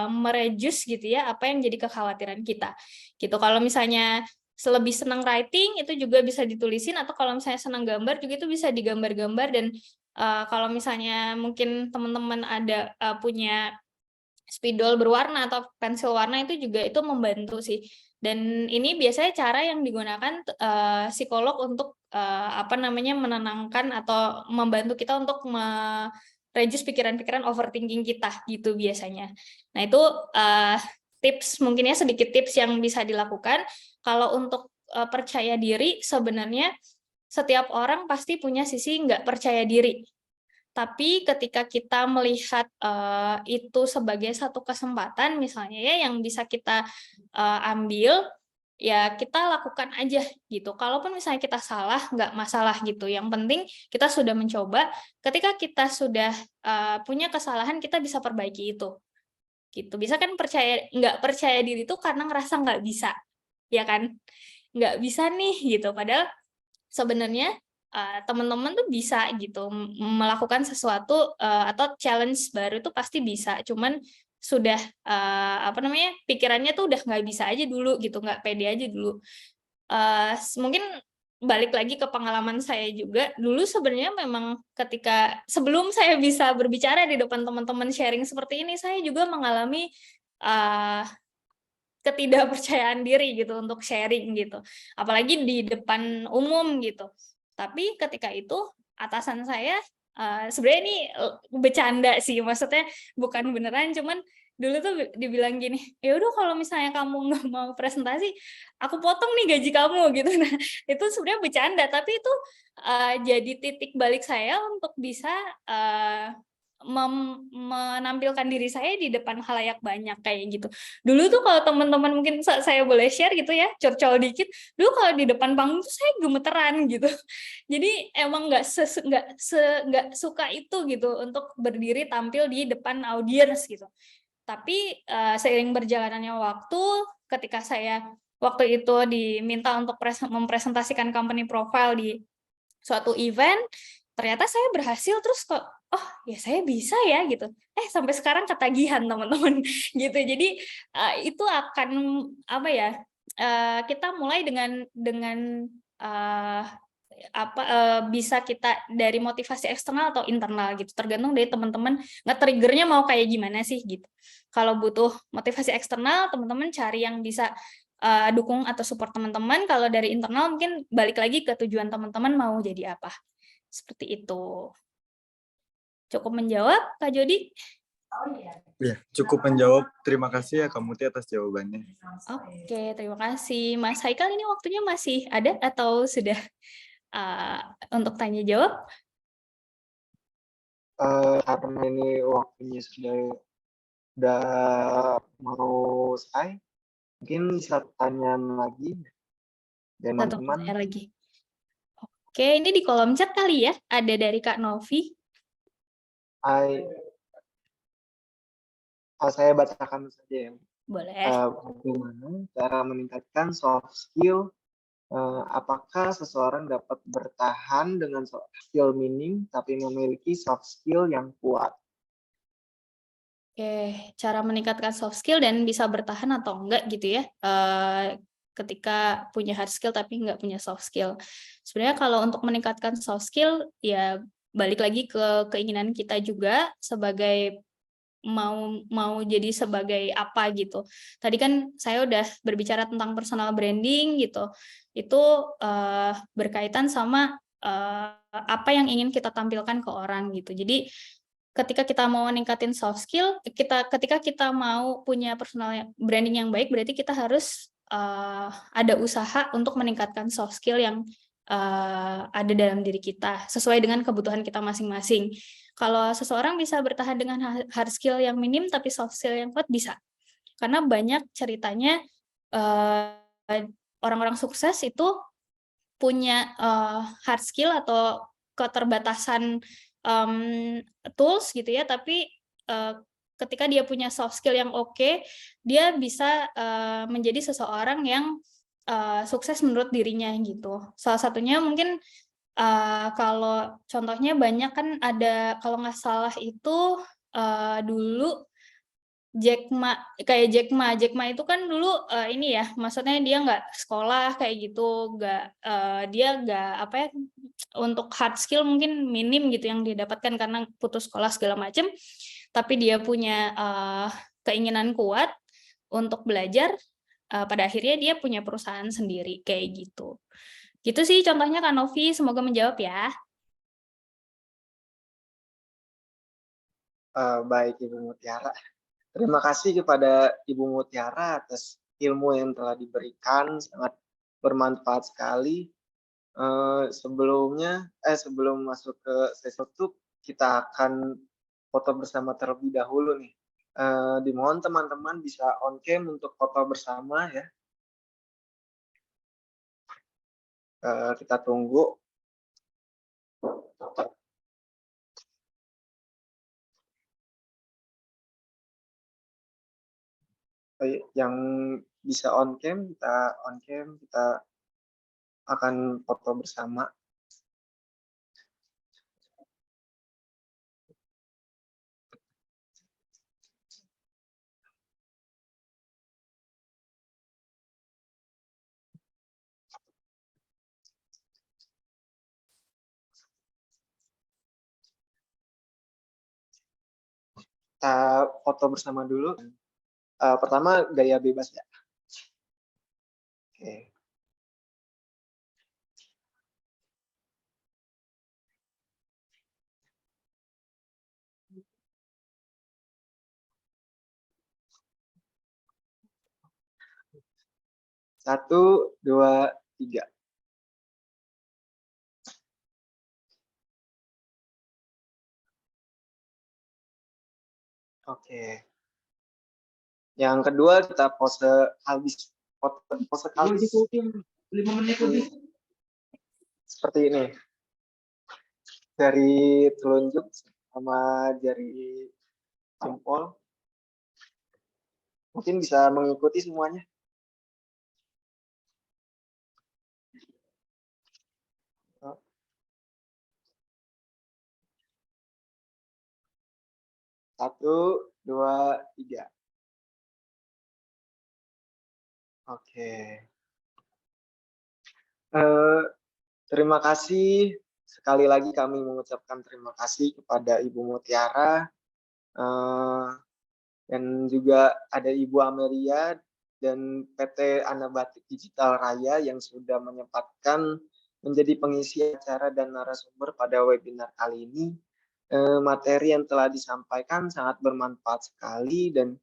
mereduce gitu ya, apa yang jadi kekhawatiran kita. Gitu. Kalau misalnya lebih senang writing, itu juga bisa ditulisin, atau kalau misalnya senang gambar juga itu bisa digambar-gambar. Dan kalau misalnya mungkin teman-teman ada punya spidol berwarna atau pensil warna, itu juga itu membantu sih. Dan ini biasanya cara yang digunakan psikolog untuk menenangkan atau membantu kita untuk reduce pikiran-pikiran overthinking kita gitu biasanya. Nah itu tips, mungkin ya sedikit tips yang bisa dilakukan. Kalau untuk percaya diri, sebenarnya setiap orang pasti punya sisi nggak percaya diri. Tapi ketika kita melihat itu sebagai satu kesempatan, misalnya ya, yang bisa kita ambil, ya kita lakukan aja gitu. Kalaupun misalnya kita salah, nggak masalah gitu. Yang penting kita sudah mencoba. Ketika kita sudah punya kesalahan, kita bisa perbaiki itu. Gitu. Bisa kan nggak percaya diri itu karena ngerasa nggak bisa, ya kan? Nggak bisa nih gitu. Padahal sebenarnya teman-teman tuh bisa gitu melakukan sesuatu atau challenge baru itu pasti bisa. Cuman sudah pikirannya tuh udah nggak bisa aja dulu gitu, nggak pede aja dulu. Mungkin balik lagi ke pengalaman saya juga, dulu sebenarnya memang ketika sebelum saya bisa berbicara di depan teman-teman sharing seperti ini, saya juga mengalami ketidakpercayaan diri gitu untuk sharing gitu, apalagi di depan umum gitu. Tapi ketika itu atasan saya sebenarnya ini bercanda sih, maksudnya bukan beneran, cuman dulu tuh dibilang gini, ya udah kalau misalnya kamu nggak mau presentasi, aku potong nih gaji kamu gitu. Nah itu sebenarnya bercanda, tapi itu jadi titik balik saya untuk bisa menampilkan diri saya di depan khalayak banyak kayak gitu. Dulu tuh kalau teman-teman mungkin saya boleh share gitu ya, curcol dikit. Dulu kalau di depan panggung tuh saya gemeteran gitu. Jadi emang nggak suka itu gitu untuk berdiri tampil di depan audiens gitu. Tapi seiring berjalannya waktu, ketika saya waktu itu diminta untuk mempresentasikan company profile di suatu event, ternyata saya berhasil, terus kok oh ya saya bisa ya gitu. Sampai sekarang ketagihan teman-teman gitu. Jadi itu akan kita mulai dengan bisa kita dari motivasi eksternal atau internal gitu, tergantung dari teman-teman nge-triggernya mau kayak gimana sih gitu. Kalau butuh motivasi eksternal, teman-teman cari yang bisa dukung atau support teman-teman. Kalau dari internal mungkin balik lagi ke tujuan teman-teman mau jadi apa. Seperti itu. Cukup menjawab, Kak Jody? Ya, cukup menjawab. Terima kasih ya Kak Muti atas jawabannya. Oke, terima kasih. Mas Haikal, ini waktunya masih ada atau sudah untuk tanya jawab? Karena ini waktunya sudah mau selesai, mungkin bisa tanya lagi dan Satu teman-teman. pertanyaan lagi. Oke, ini di kolom chat kali ya, ada dari Kak Novi. Saya bacakan saja ya. Boleh. Bagaimana cara meningkatkan soft skill? Apakah seseorang dapat bertahan dengan soft skill minim tapi memiliki soft skill yang kuat? Oke, cara meningkatkan soft skill dan bisa bertahan atau enggak gitu ya, ketika punya hard skill tapi nggak punya soft skill. Sebenarnya kalau untuk meningkatkan soft skill, ya balik lagi ke keinginan kita juga sebagai mau jadi sebagai apa gitu. Tadi kan saya udah berbicara tentang personal branding gitu. Itu berkaitan sama apa yang ingin kita tampilkan ke orang gitu. Jadi ketika kita mau meningkatin soft skill, ketika kita mau punya personal branding yang baik, berarti kita harus ada usaha untuk meningkatkan soft skill yang ada dalam diri kita sesuai dengan kebutuhan kita masing-masing. Kalau seseorang bisa bertahan dengan hard skill yang minim tapi soft skill yang kuat, bisa. Karena banyak ceritanya orang-orang sukses itu punya hard skill atau keterbatasan tools gitu ya, tapi ketika dia punya soft skill yang oke, dia bisa menjadi seseorang yang sukses menurut dirinya gitu. Salah satunya mungkin kalau contohnya banyak kan ada, kalau nggak salah itu dulu Jack Ma, kayak Jack Ma itu kan dulu ini ya, maksudnya dia nggak sekolah kayak gitu, dia nggak apa ya, untuk hard skill mungkin minim gitu yang dia dapatkan karena putus sekolah segala macam, tapi dia punya keinginan kuat untuk belajar, pada akhirnya dia punya perusahaan sendiri kayak gitu. Gitu sih contohnya Kak Novi, semoga menjawab ya. Baik Ibu Mutiara. Terima kasih kepada Ibu Mutiara atas ilmu yang telah diberikan, sangat bermanfaat sekali. Sebelum masuk ke sesi tutup, kita akan foto bersama terlebih dahulu nih. Dimohon teman-teman bisa on cam untuk foto bersama ya. Kita tunggu. Yang bisa on cam, kita akan foto bersama. Kita foto bersama dulu. Pertama gaya bebas ya. Oke. Satu, dua, tiga. Oke. Yang kedua kita pose kalbis. Pose kalbis. 5 menit lebih. Seperti ini. Dari telunjuk sama jari jempol. Mungkin bisa mengikuti semuanya. Satu, dua, tiga. Oke. Terima kasih. Sekali lagi kami mengucapkan terima kasih kepada Ibu Mutiara. Dan juga ada Ibu Amelia dan PT Anabatik Digital Raya yang sudah menyempatkan menjadi pengisi acara dan narasumber pada webinar kali ini. Materi yang telah disampaikan sangat bermanfaat sekali dan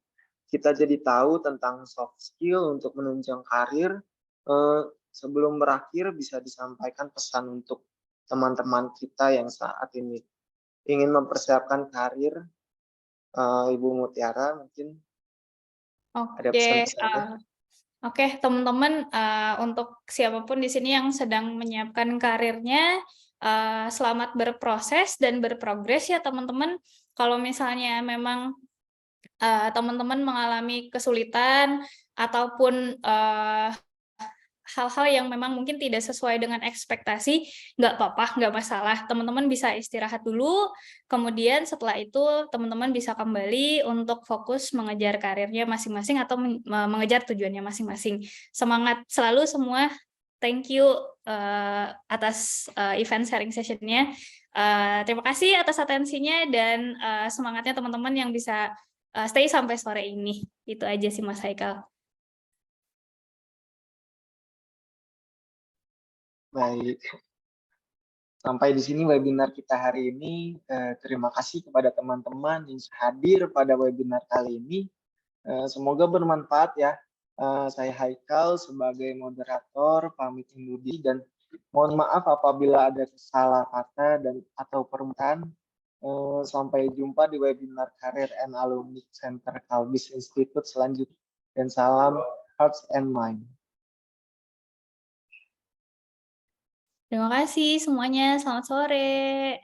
kita jadi tahu tentang soft skill untuk menunjang karir. Sebelum berakhir bisa disampaikan pesan untuk teman-teman kita yang saat ini ingin mempersiapkan karir. Ibu Mutiara mungkin ada pesan-pesannya. Oke, teman-teman, untuk siapapun di sini yang sedang menyiapkan karirnya, selamat berproses dan berprogres ya teman-teman. Kalau misalnya memang teman-teman mengalami kesulitan ataupun hal-hal yang memang mungkin tidak sesuai dengan ekspektasi, nggak apa-apa, nggak masalah. Teman-teman bisa istirahat dulu, kemudian setelah itu teman-teman bisa kembali untuk fokus mengejar karirnya masing-masing atau mengejar tujuannya masing-masing. Semangat selalu semua. Thank you atas event sharing session-nya. Terima kasih atas atensinya dan semangatnya teman-teman yang bisa stay sampai sore ini. Itu aja sih Mas Haikal. Baik. Sampai di sini webinar kita hari ini. Terima kasih kepada teman-teman yang hadir pada webinar kali ini. Semoga bermanfaat ya. Saya Haikal sebagai moderator pamit undur diri dan mohon maaf apabila ada salah kata dan atau permintaan. Sampai jumpa di webinar Career and Alumni Center Kalbis Institute selanjutnya. Dan salam Hearts and Mind. Terima kasih semuanya. Selamat sore.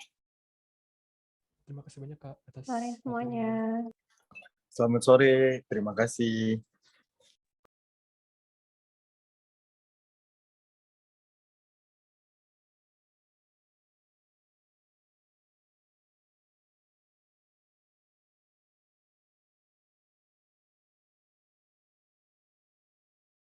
Terima kasih banyak Kak atas Sore waktunya. semuanya. Selamat sore, terima kasih.